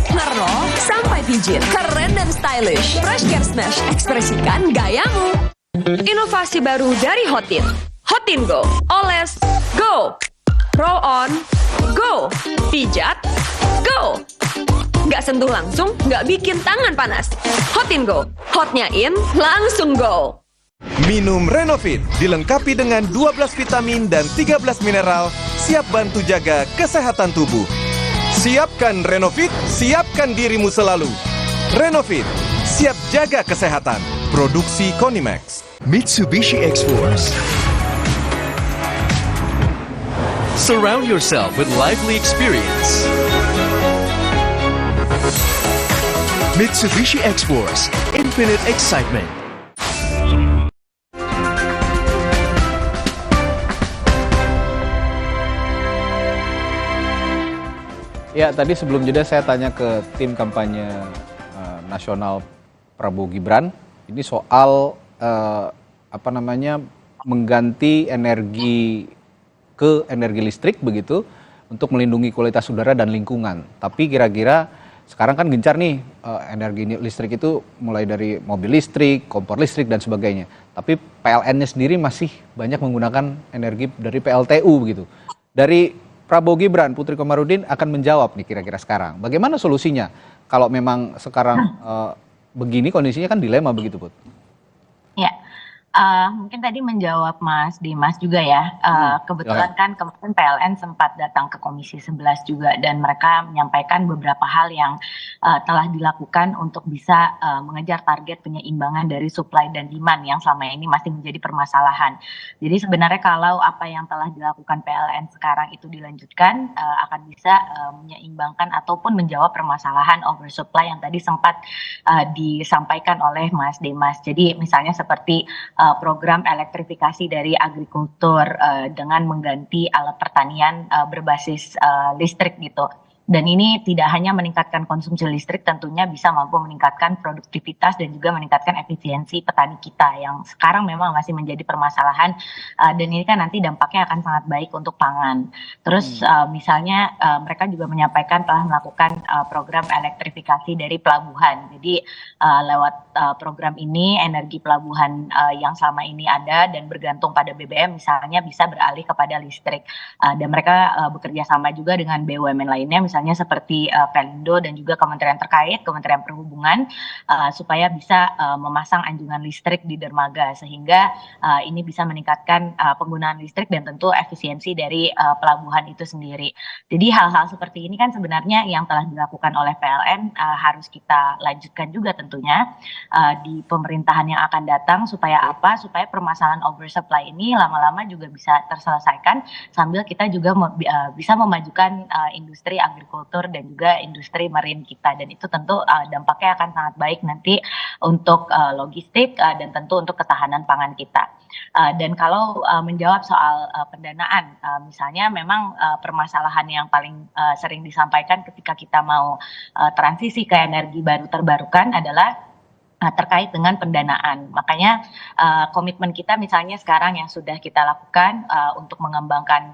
sampai pijit. Keren dan stylish. Fresh Care Smash, ekspresikan gayamu. Inovasi baru dari Hotin. Hotin Go. Oles, go. Roll on, go. Pijat, go. Nggak sentuh langsung, nggak bikin tangan panas. Hotin Go. Hotnya in, langsung go. Minum Renovit, dilengkapi dengan 12 vitamin dan 13 mineral, siap bantu jaga kesehatan tubuh. Siapkan Renovit, siapkan dirimu selalu. Renovit, siap jaga kesehatan. Produksi Konimax. Mitsubishi X-Force. Surround yourself with lively experience. Mitsubishi X-Force. Infinite excitement. Ya, tadi sebelum jeda saya tanya ke tim kampanye nasional Prabowo Gibran, ini soal mengganti energi ke energi listrik begitu untuk melindungi kualitas udara dan lingkungan. Tapi kira-kira sekarang kan gencar nih energi listrik itu mulai dari mobil listrik, kompor listrik dan sebagainya. Tapi PLN-nya sendiri masih banyak menggunakan energi dari PLTU begitu. Dari Prabowo Gibran, Putri Komarudin akan menjawab nih kira-kira sekarang. Bagaimana solusinya kalau memang sekarang begini kondisinya kan dilema begitu, Put? Ya, mungkin tadi menjawab Mas Dimas juga ya. Kebetulan kan kemarin PLN sempat datang ke Komisi 11 juga dan mereka menyampaikan beberapa hal yang telah dilakukan untuk bisa mengejar target penyeimbangan dari supply dan demand yang selama ini masih menjadi permasalahan. Jadi sebenarnya kalau apa yang telah dilakukan PLN sekarang itu dilanjutkan akan bisa menyeimbangkan ataupun menjawab permasalahan oversupply yang tadi sempat disampaikan oleh Mas Dimas. Jadi misalnya seperti program elektrifikasi dari agrikultur dengan mengganti alat pertanian berbasis listrik gitu. Dan ini tidak hanya meningkatkan konsumsi listrik, tentunya bisa mampu meningkatkan produktivitas dan juga meningkatkan efisiensi petani kita yang sekarang memang masih menjadi permasalahan, dan ini kan nanti dampaknya akan sangat baik untuk pangan. Terus misalnya mereka juga menyampaikan telah melakukan program elektrifikasi dari pelabuhan. Jadi lewat program ini energi pelabuhan yang selama ini ada dan bergantung pada BBM misalnya bisa beralih kepada listrik. Dan mereka bekerja sama juga dengan BUMN lainnya, misalnya seperti Pelindo dan juga kementerian terkait, Kementerian Perhubungan, supaya bisa memasang anjungan listrik di dermaga sehingga ini bisa meningkatkan penggunaan listrik dan tentu efisiensi dari pelabuhan itu sendiri. Jadi hal-hal seperti ini kan sebenarnya yang telah dilakukan oleh PLN harus kita lanjutkan juga tentunya di pemerintahan yang akan datang, supaya apa? Supaya permasalahan oversupply ini lama-lama juga bisa terselesaikan sambil kita juga bisa memajukan industri agrikultur dan juga industri marine kita, dan itu tentu dampaknya akan sangat baik nanti untuk logistik dan tentu untuk ketahanan pangan kita. Dan kalau menjawab soal pendanaan, misalnya memang permasalahan yang paling sering disampaikan ketika kita mau transisi ke energi baru terbarukan adalah terkait dengan pendanaan. Makanya komitmen kita misalnya sekarang yang sudah kita lakukan untuk mengembangkan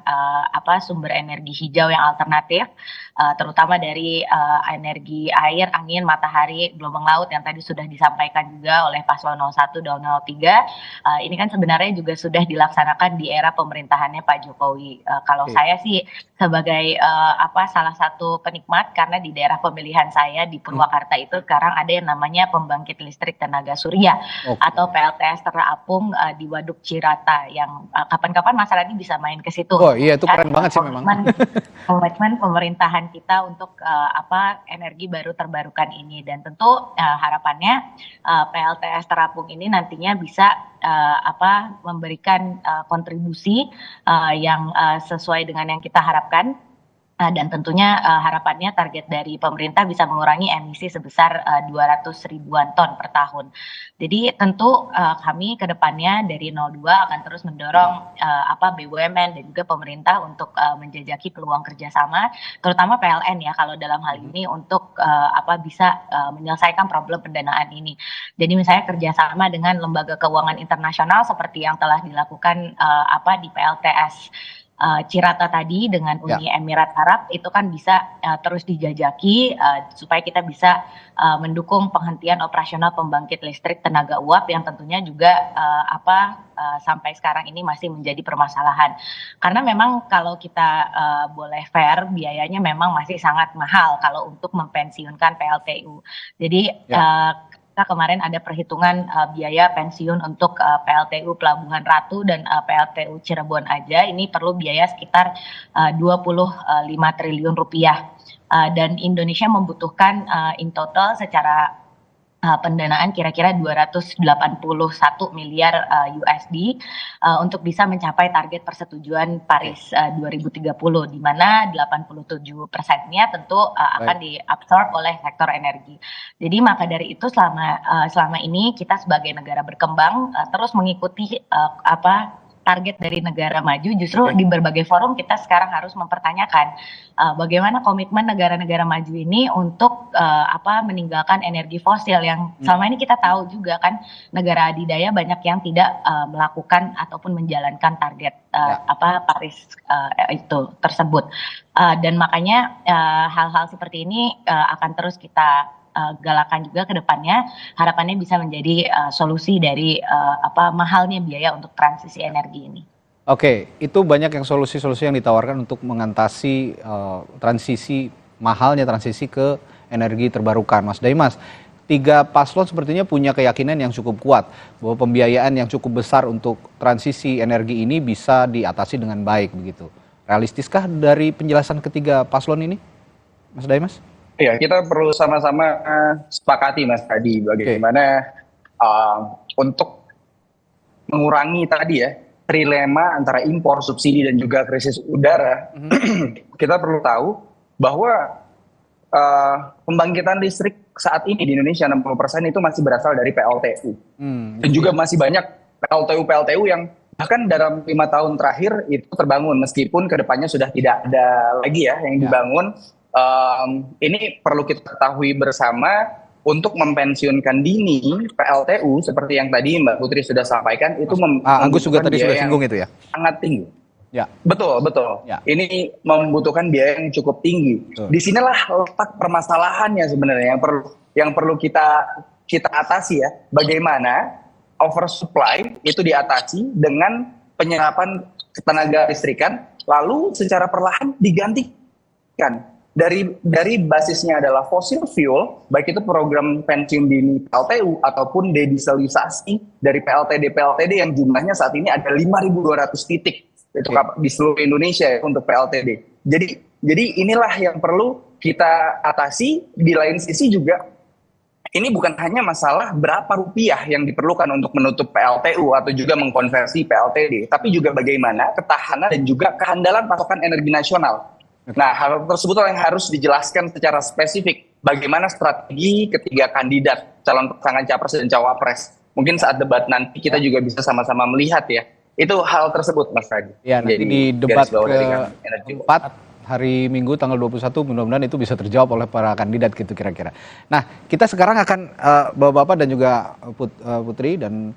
sumber energi hijau yang alternatif, terutama dari energi air, angin, matahari, gelombang laut yang tadi sudah disampaikan juga oleh Paslon 01 dan 03. Ini kan sebenarnya juga sudah dilaksanakan di era pemerintahannya Pak Jokowi. Kalau saya sih sebagai salah satu penikmat, karena di daerah pemilihan saya di Purwakarta itu sekarang ada yang namanya pembangkit listrik tenaga surya atau PLTS terapung di Waduk Cirata yang kapan-kapan Mas Radi bisa main ke situ. Oh iya, itu keren banget sih memang. Komitmen pemerintahan kita untuk energi baru terbarukan ini, dan tentu harapannya PLTS terapung ini nantinya bisa memberikan kontribusi yang sesuai dengan yang kita harapkan. Dan tentunya harapannya target dari pemerintah bisa mengurangi emisi sebesar 200 ribuan ton per tahun. Jadi tentu kami ke depannya dari 02 akan terus mendorong BUMN dan juga pemerintah untuk menjajaki peluang kerjasama, terutama PLN ya kalau dalam hal ini untuk bisa menyelesaikan problem pendanaan ini. Jadi misalnya kerjasama dengan lembaga keuangan internasional seperti yang telah dilakukan di PLTS Cirata tadi dengan Uni Emirat Arab, itu kan bisa terus dijajaki supaya kita bisa mendukung penghentian operasional pembangkit listrik tenaga uap yang tentunya juga sampai sekarang ini masih menjadi permasalahan. Karena memang kalau kita boleh fair, biayanya memang masih sangat mahal kalau untuk mempensiunkan PLTU. Jadi kita kemarin ada perhitungan biaya pensiun untuk PLTU Pelabuhan Ratu dan PLTU Cirebon aja ini perlu biaya sekitar 25 triliun rupiah, dan Indonesia membutuhkan in total secara pendanaan kira-kira 281 miliar USD untuk bisa mencapai target persetujuan Paris 2030, di mana 87%-nya tentu akan diabsorb oleh sektor energi. Jadi maka dari itu selama ini kita sebagai negara berkembang terus mengikuti target dari negara maju, justru di berbagai forum kita sekarang harus mempertanyakan bagaimana komitmen negara-negara maju ini untuk meninggalkan energi fosil yang selama ini kita tahu juga kan negara adidaya banyak yang tidak melakukan ataupun menjalankan target Paris itu tersebut, dan makanya hal-hal seperti ini akan terus kita galakan juga ke depannya, harapannya bisa menjadi solusi dari mahalnya biaya untuk transisi energi ini. Oke, itu banyak yang solusi-solusi yang ditawarkan untuk mengatasi mahalnya transisi ke energi terbarukan. Mas Daimas, 3 paslon sepertinya punya keyakinan yang cukup kuat bahwa pembiayaan yang cukup besar untuk transisi energi ini bisa diatasi dengan baik begitu. Realistiskah dari penjelasan ketiga paslon ini, Mas Daimas? Iya, kita perlu sama-sama sepakati Mas tadi bagaimana untuk mengurangi tadi trilema antara impor, subsidi dan juga krisis udara. Kita perlu tahu bahwa pembangkitan listrik saat ini di Indonesia 60% itu masih berasal dari PLTU. Dan juga masih banyak PLTU yang bahkan dalam 5 tahun terakhir itu terbangun meskipun kedepannya sudah tidak ada lagi yang dibangun. ini perlu kita ketahui bersama untuk mempensiunkan dini PLTU seperti yang tadi Mbak Putri sudah sampaikan itu Agus juga tadi sudah singgung itu ya. Sangat tinggi. Ya. Betul. Ya. Ini membutuhkan biaya yang cukup tinggi. Disinilah letak permasalahannya sebenarnya yang perlu kita atasi ya. Bagaimana oversupply itu diatasi dengan penyerapan tenaga listrikan, lalu secara perlahan digantikan dari basisnya adalah fossil fuel, baik itu program pensiun dini PLTU ataupun dedieselisasi dari PLTD yang jumlahnya saat ini ada 5.200 titik itu di seluruh Indonesia ya, untuk PLTD. Jadi inilah yang perlu kita atasi. Di lain sisi juga ini bukan hanya masalah berapa rupiah yang diperlukan untuk menutup PLTU atau juga mengkonversi PLTD, tapi juga bagaimana ketahanan dan juga kehandalan pasokan energi nasional. Nah, hal tersebut yang harus dijelaskan secara spesifik. Bagaimana strategi ketiga kandidat calon pasangan capres dan cawapres. Mungkin saat debat nanti kita juga bisa sama-sama melihat ya. Itu hal tersebut, Mas Radi. Ya, nanti di debat ke-4 hari Minggu tanggal 21 mudah-mudahan itu bisa terjawab oleh para kandidat gitu kira-kira. Nah, kita sekarang akan Bapak-bapak dan juga Putri dan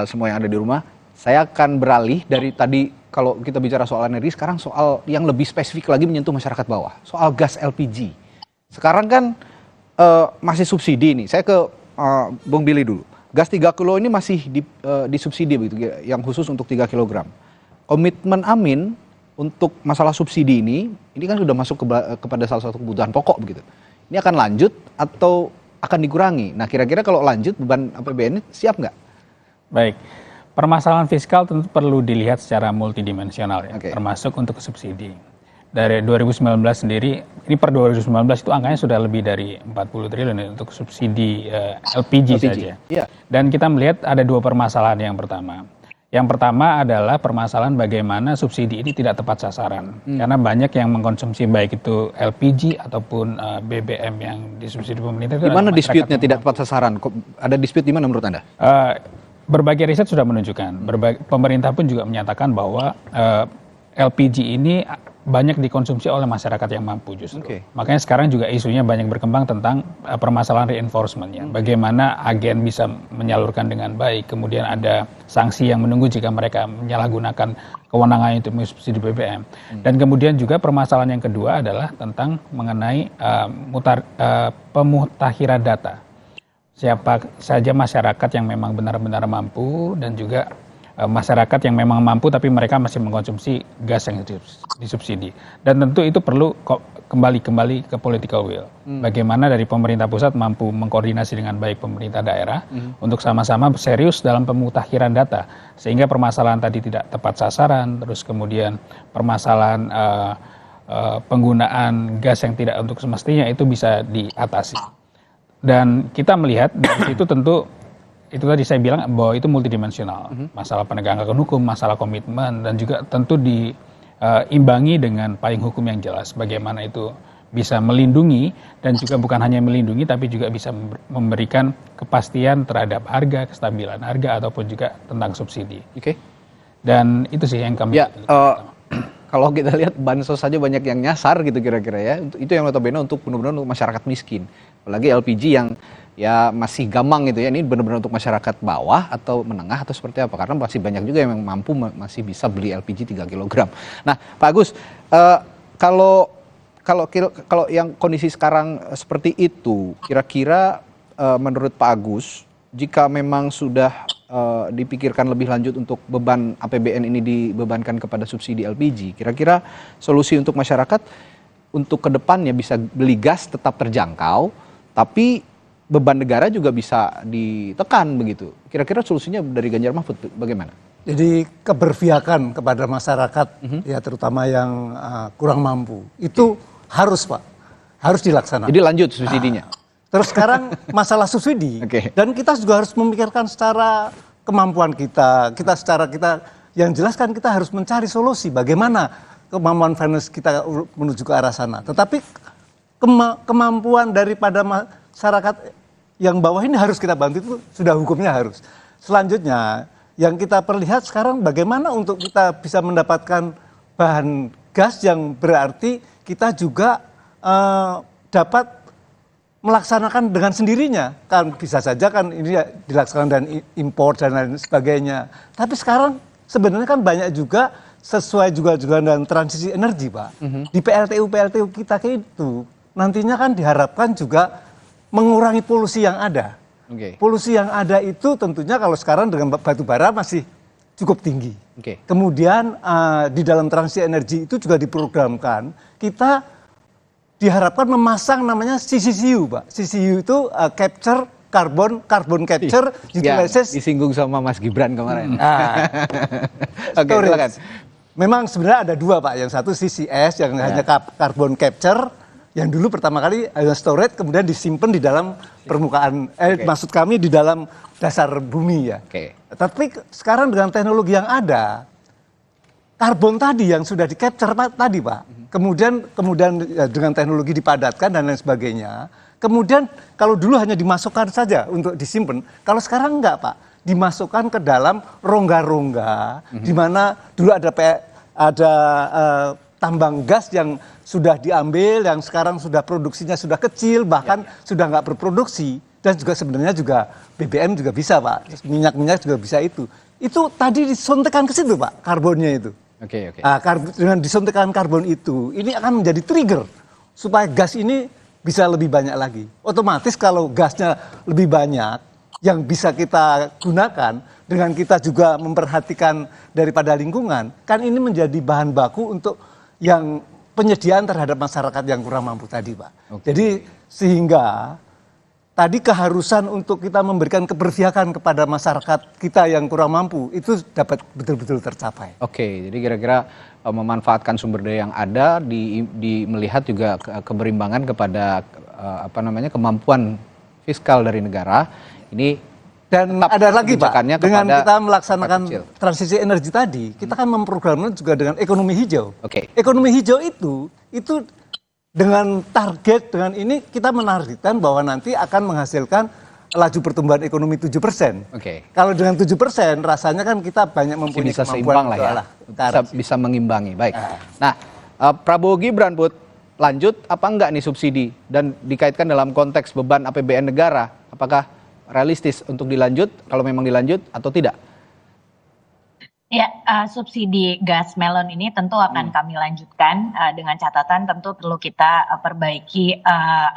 semua yang ada di rumah, saya akan beralih dari tadi kalau kita bicara soal energi, sekarang soal yang lebih spesifik lagi menyentuh masyarakat bawah, soal gas LPG. Sekarang kan masih subsidi nih. Saya ke Bung Billy dulu. Gas 3 kilo ini masih disubsidi begitu, yang khusus untuk 3 kg. Komitmen Amin untuk masalah subsidi ini kan sudah masuk kepada salah satu kebutuhan pokok begitu. Ini akan lanjut atau akan dikurangi? Nah, kira-kira kalau lanjut beban APBN ini siap nggak? Baik. Permasalahan fiskal tentu perlu dilihat secara multidimensional ya, termasuk untuk subsidi. Dari 2019 sendiri, ini per 2019 itu angkanya sudah lebih dari 40 triliun ya, untuk subsidi LPG saja. Yeah. Dan kita melihat ada dua permasalahan yang pertama. Yang pertama adalah permasalahan bagaimana subsidi ini tidak tepat sasaran. Karena banyak yang mengkonsumsi baik itu LPG ataupun BBM yang disubsidi pemerintah. Di mana dispute-nya tidak tepat sasaran? Ada dispute di mana menurut Anda? Berbagai riset sudah menunjukkan, pemerintah pun juga menyatakan bahwa LPG ini banyak dikonsumsi oleh masyarakat yang mampu justru. Makanya sekarang juga isunya banyak berkembang tentang permasalahan reinforcement ya. Bagaimana agen bisa menyalurkan dengan baik, kemudian ada sanksi yang menunggu jika mereka menyalahgunakan kewenangan untuk mensubsidi BBM. Dan kemudian juga permasalahan yang kedua adalah tentang mengenai pemutahiran data. Siapa saja masyarakat yang memang benar-benar mampu dan juga masyarakat yang memang mampu tapi mereka masih mengkonsumsi gas yang disubsidi. Dan tentu itu perlu kembali ke political will. Bagaimana dari pemerintah pusat mampu mengkoordinasi dengan baik pemerintah daerah untuk sama-sama serius dalam pemutakhiran data. Sehingga permasalahan tadi tidak tepat sasaran, terus kemudian permasalahan penggunaan gas yang tidak untuk semestinya itu bisa diatasi. Dan kita melihat dari situ tentu itu tadi saya bilang bahwa itu multidimensional. Masalah penegakan hukum, masalah komitmen, dan juga tentu diimbangi dengan payung hukum yang jelas. Bagaimana itu bisa melindungi dan juga bukan hanya melindungi tapi juga bisa memberikan kepastian terhadap harga, kestabilan harga ataupun juga tentang subsidi. Dan itu sih yang kami kalau kita lihat bansos saja banyak yang nyasar gitu kira-kira ya. Itu yang notabene untuk benar-benar untuk masyarakat miskin. Apalagi LPG yang ya masih gamang gitu ya. Ini benar-benar untuk masyarakat bawah atau menengah atau seperti apa? Karena masih banyak juga yang mampu masih bisa beli LPG 3 kg. Nah, Pak Agus, kalau yang kondisi sekarang seperti itu, kira-kira menurut Pak Agus, jika memang sudah dipikirkan lebih lanjut untuk beban APBN ini dibebankan kepada subsidi LPG, kira-kira solusi untuk masyarakat untuk kedepannya bisa beli gas tetap terjangkau, tapi beban negara juga bisa ditekan begitu. Kira-kira solusinya dari Ganjar Mahfud bagaimana? Jadi keberpihakan kepada masyarakat, ya terutama yang kurang mampu, itu harus Pak, harus dilaksanakan. Jadi lanjut subsidinya. Terus sekarang masalah subsidi, dan kita juga harus memikirkan secara kemampuan kita yang jelas kan kita harus mencari solusi bagaimana kemampuan finance kita menuju ke arah sana. Tetapi kemampuan daripada masyarakat yang bawah ini harus kita bantu, itu sudah hukumnya harus. Selanjutnya yang kita perlihat sekarang bagaimana untuk kita bisa mendapatkan bahan gas yang berarti kita juga dapat melaksanakan dengan sendirinya. Kan bisa saja kan ini dilaksanakan dan impor dan lain sebagainya. Tapi sekarang sebenarnya kan banyak juga sesuai juga dengan transisi energi, Pak. Di PLTU kita itu nantinya kan diharapkan juga mengurangi polusi yang ada. Polusi yang ada itu tentunya kalau sekarang dengan batu bara masih cukup tinggi. Kemudian di dalam transisi energi itu juga diprogramkan kita diharapkan memasang namanya CCU, Pak. CCU itu capture carbon capture utilizes. Disinggung sama Mas Gibran kemarin. Oke, silakan. Memang sebenarnya ada dua, Pak. Yang satu CCS yang hanya carbon capture, yang dulu pertama kali ada storage kemudian disimpan di dalam permukaan maksud kami di dalam dasar bumi ya. Tapi sekarang dengan teknologi yang ada, karbon tadi yang sudah di capture tadi, Pak. Kemudian ya, dengan teknologi dipadatkan dan lain sebagainya. Kemudian kalau dulu hanya dimasukkan saja untuk disimpan, kalau sekarang enggak, Pak. Dimasukkan ke dalam rongga-rongga di mana dulu ada tambang gas yang sudah diambil, yang sekarang sudah produksinya sudah kecil, bahkan sudah nggak berproduksi. Dan juga sebenarnya juga BBM juga bisa, Pak. Minyak juga bisa itu. Itu tadi disuntikan ke situ, Pak, karbonnya itu. Dengan disuntikan karbon itu, ini akan menjadi trigger supaya gas ini bisa lebih banyak lagi. Otomatis kalau gasnya lebih banyak yang bisa kita gunakan, dengan kita juga memperhatikan daripada lingkungan, kan ini menjadi bahan baku untuk yang penyediaan terhadap masyarakat yang kurang mampu tadi, Pak. Jadi sehingga tadi keharusan untuk kita memberikan keberpihakan kepada masyarakat kita yang kurang mampu itu dapat betul-betul tercapai. Jadi kira-kira memanfaatkan sumber daya yang ada, melihat juga keberimbangan kepada kemampuan fiskal dari negara. Ini dan ada lagi, Pak, dengan kita melaksanakan transisi energi tadi, kita kan memprogramnya juga dengan ekonomi hijau. Ekonomi hijau itu dengan target, dengan ini kita menargetkan bahwa nanti akan menghasilkan laju pertumbuhan ekonomi 7%. Kalau dengan 7%, rasanya kan kita banyak mempunyai bisa kemampuan seimbang lah ya, bisa mengimbangi. Baik. Nah, Prabowo Gibran, Put, lanjut apa enggak nih subsidi dan dikaitkan dalam konteks beban APBN negara, apakah realistis untuk dilanjut, kalau memang dilanjut atau tidak? Ya, subsidi gas melon ini tentu akan kami lanjutkan dengan catatan tentu perlu kita perbaiki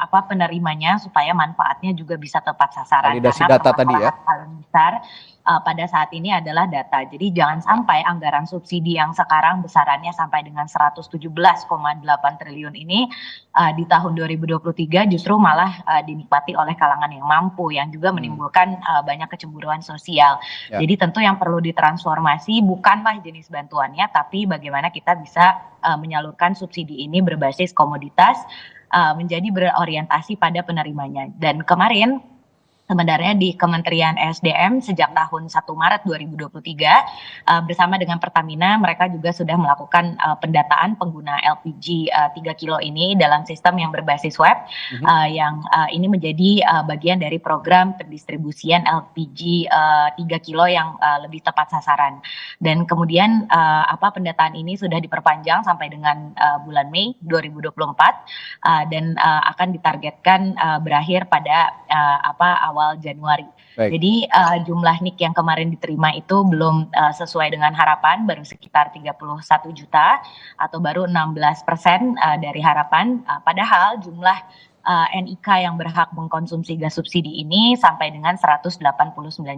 penerimanya supaya manfaatnya juga bisa tepat sasaran. Validasi data tadi ya. Paling besar pada saat ini adalah data. Jadi jangan sampai anggaran subsidi yang sekarang besarannya sampai dengan 117,8 triliun ini di tahun 2023 justru malah dinikmati oleh kalangan yang mampu, yang juga menimbulkan banyak kecemburuan sosial. Jadi tentu yang perlu ditransformasi bukanlah jenis bantuannya, tapi bagaimana kita bisa menyalurkan subsidi ini berbasis komoditas menjadi berorientasi pada penerimanya. Dan kemarin sebenarnya di Kementerian SDM sejak tahun 1 Maret 2023 bersama dengan Pertamina mereka juga sudah melakukan pendataan pengguna LPG 3 kilo ini dalam sistem yang berbasis web yang ini menjadi bagian dari program pendistribusian LPG 3 kilo yang lebih tepat sasaran. Dan kemudian pendataan ini sudah diperpanjang sampai dengan bulan Mei 2024 dan akan ditargetkan berakhir pada awal Januari. Jadi jumlah NIK yang kemarin diterima itu belum sesuai dengan harapan, baru sekitar 31 juta atau baru 16% dari harapan. Padahal jumlah NIK yang berhak mengkonsumsi gas subsidi ini sampai dengan 189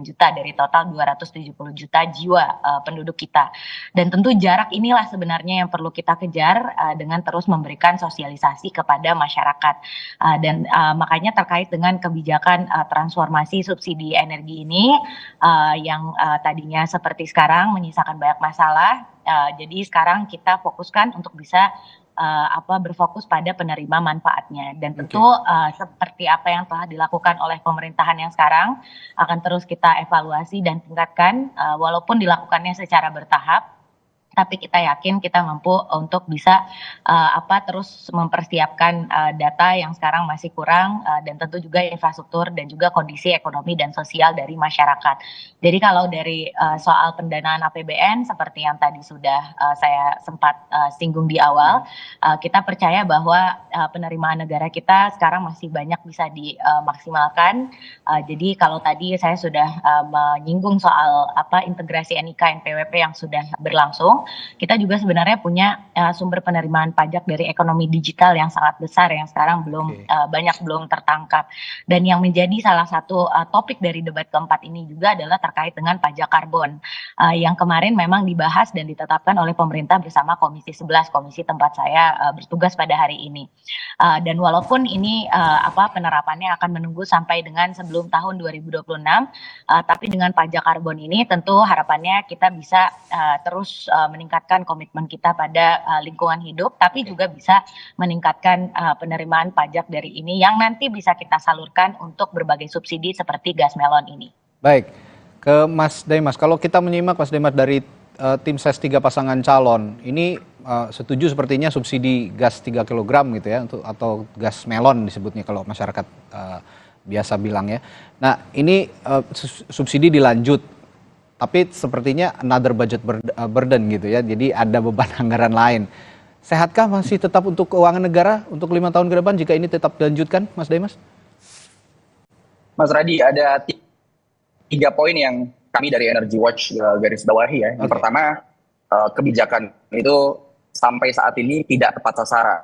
juta dari total 270 juta jiwa penduduk kita. Dan tentu jarak inilah sebenarnya yang perlu kita kejar dengan terus memberikan sosialisasi kepada masyarakat. Dan makanya terkait dengan kebijakan transformasi subsidi energi ini yang tadinya seperti sekarang menyisakan banyak masalah, jadi sekarang kita fokuskan untuk bisa berfokus pada penerima manfaatnya. Dan tentu seperti apa yang telah dilakukan oleh pemerintahan yang sekarang akan terus kita evaluasi dan tingkatkan walaupun dilakukannya secara bertahap. Tapi kita yakin kita mampu untuk bisa terus mempersiapkan data yang sekarang masih kurang dan tentu juga infrastruktur dan juga kondisi ekonomi dan sosial dari masyarakat. Jadi kalau dari soal pendanaan APBN seperti yang tadi sudah saya sempat singgung di awal, kita percaya bahwa penerimaan negara kita sekarang masih banyak bisa dimaksimalkan. Jadi kalau tadi saya sudah menyinggung soal integrasi NIK NPWP yang sudah berlangsung, kita juga sebenarnya punya sumber penerimaan pajak dari ekonomi digital yang sangat besar yang sekarang belum tertangkap. Dan yang menjadi salah satu topik dari debat keempat ini juga adalah terkait dengan pajak karbon yang kemarin memang dibahas dan ditetapkan oleh pemerintah bersama Komisi 11, komisi tempat saya bertugas pada hari ini. Dan walaupun ini penerapannya akan menunggu sampai dengan sebelum tahun 2026, tapi dengan pajak karbon ini tentu harapannya kita bisa terus meningkatkan komitmen kita pada lingkungan hidup, tapi juga bisa meningkatkan penerimaan pajak dari ini yang nanti bisa kita salurkan untuk berbagai subsidi seperti gas melon ini. Baik, ke Mas Daimas. Kalau kita menyimak Mas Daimas dari tim ses 3 pasangan calon, ini setuju sepertinya subsidi gas 3 kg gitu ya, atau gas melon disebutnya kalau masyarakat biasa bilang ya. Nah ini subsidi dilanjut, tapi sepertinya another budget burden gitu ya, jadi ada beban anggaran lain. Sehatkah masih tetap untuk keuangan negara untuk 5 tahun ke depan jika ini tetap dilanjutkan, Mas Daimas? Mas Radi, ada 3 poin yang kami dari Energy Watch garis bawahi ya. Yang pertama, kebijakan itu sampai saat ini tidak tepat sasaran.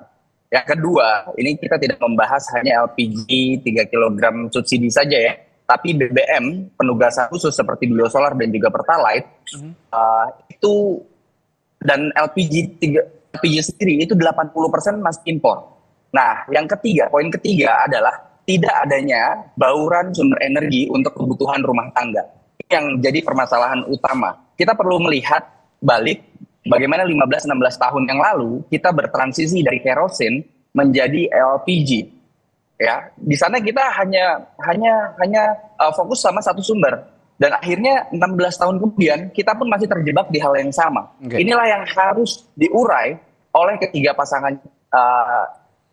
Yang kedua, ini kita tidak membahas hanya LPG 3 kg subsidi saja ya, tapi BBM penugasan khusus seperti biosolar dan juga Pertalite itu, dan LPG sendiri itu 80% masih impor. Nah, yang ketiga, poin ketiga adalah tidak adanya bauran sumber energi untuk kebutuhan rumah tangga. Ini yang jadi permasalahan utama. Kita perlu melihat balik bagaimana 15-16 tahun yang lalu kita bertransisi dari kerosin menjadi LPG. Ya, di sana kita hanya fokus sama satu sumber, dan akhirnya 16 tahun kemudian kita pun masih terjebak di hal yang sama. Inilah yang harus diurai oleh ketiga pasangan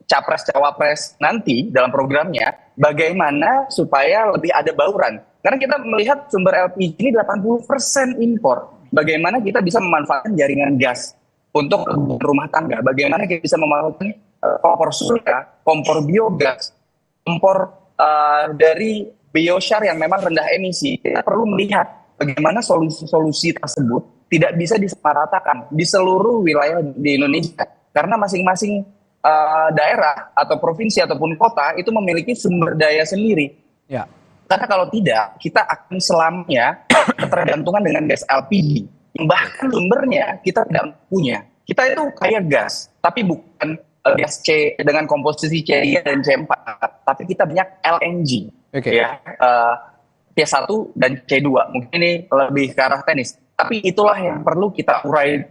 capres-cawapres nanti dalam programnya, bagaimana supaya lebih ada bauran. Karena kita melihat sumber LPG ini 80% impor. Bagaimana kita bisa memanfaatkan jaringan gas untuk rumah tangga, bagaimana kita bisa memanfaatkan kompor surya, kompor biogas, kompor dari biochar yang memang rendah emisi. Kita perlu melihat bagaimana solusi-solusi tersebut tidak bisa disamaratakan di seluruh wilayah di Indonesia. Karena masing-masing daerah atau provinsi ataupun kota itu memiliki sumber daya sendiri. Ya. Karena kalau tidak, kita akan selamanya ketergantungan dengan gas LPG. Bahkan sumbernya kita tidak punya. Kita itu kaya gas, tapi bukan gas C dengan komposisi C3 dan C4, tapi kita banyak LNG, ya, C1 dan C2. Mungkin ini lebih ke arah teknis, tapi itulah yang perlu kita urai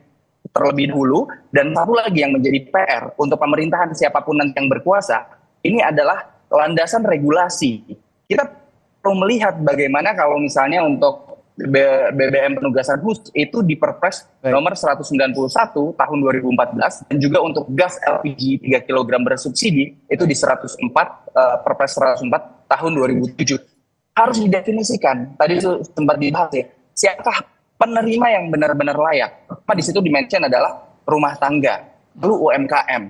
terlebih dahulu. Dan satu lagi yang menjadi PR untuk pemerintahan siapapun nanti yang berkuasa, ini adalah landasan regulasi. Kita perlu melihat bagaimana kalau misalnya untuk BBM penugasan khusus itu di Perpres nomor 191 tahun 2014, dan juga untuk gas LPG 3 kg bersubsidi itu di 104 Perpres 104 tahun 2007. Harus didefinisikan. Tadi itu sempat dibahas ya, siapakah penerima yang benar-benar layak. Di situ dimention adalah rumah tangga, lalu UMKM,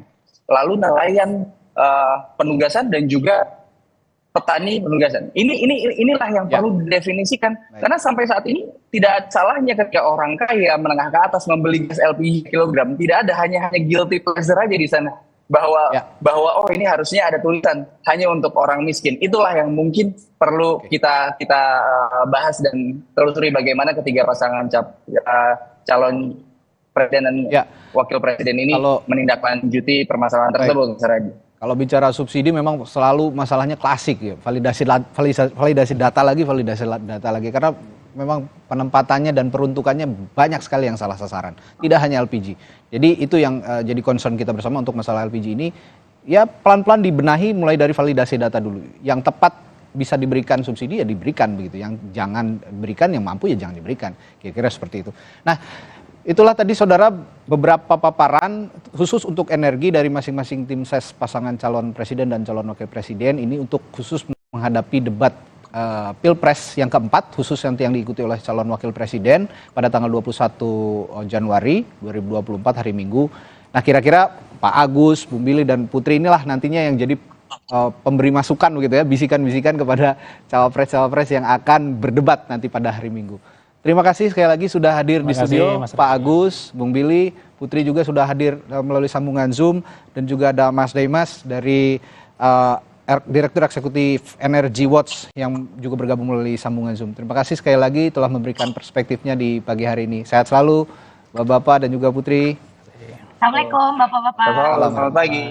lalu nelayan penugasan, dan juga petani penugasan. Inilah yang perlu didefinisikan. Karena sampai saat ini tidak salahnya ketika orang kaya menengah ke atas membeli gas LPG kilogram. Tidak ada, hanya guilty pleasure aja di sana. Bahwa oh ini harusnya ada tulisan hanya untuk orang miskin. Itulah yang mungkin perlu kita bahas dan telusuri bagaimana ketiga pasangan calon presiden dan wakil presiden ini menindaklanjuti permasalahan tersebut. Kalau bicara subsidi memang selalu masalahnya klasik ya, validasi data lagi karena memang penempatannya dan peruntukannya banyak sekali yang salah sasaran, tidak hanya LPG. Jadi itu yang jadi concern kita bersama untuk masalah LPG ini, ya pelan-pelan dibenahi mulai dari validasi data dulu. Yang tepat bisa diberikan subsidi ya diberikan begitu, yang jangan berikan, yang mampu ya jangan diberikan, kira-kira seperti itu. Nah, Itulah tadi saudara beberapa paparan khusus untuk energi dari masing-masing tim ses pasangan calon presiden dan calon wakil presiden ini untuk khusus menghadapi debat Pilpres yang keempat khusus yang diikuti oleh calon wakil presiden pada tanggal 21 Januari 2024 hari Minggu. Nah kira-kira Pak Agus, Bung Billy dan Putri inilah nantinya yang jadi pemberi masukan begitu ya, bisikan-bisikan kepada cawapres-cawapres yang akan berdebat nanti pada hari Minggu. Terima kasih sekali lagi sudah hadir di studio, Pak Agus, Bung Billy, Putri juga sudah hadir melalui sambungan Zoom, dan juga ada Mas Deimas dari Direktur Eksekutif Energy Watch yang juga bergabung melalui sambungan Zoom. Terima kasih sekali lagi telah memberikan perspektifnya di pagi hari ini. Sehat selalu, Bapak-Bapak dan juga Putri. Assalamualaikum Bapak-Bapak. Selamat pagi.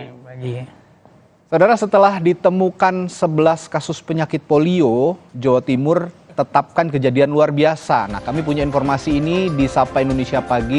Saudara, setelah ditemukan 11 kasus penyakit polio, Jawa Timur tetapkan kejadian luar biasa. Nah, kami punya informasi ini di Sapa Indonesia Pagi.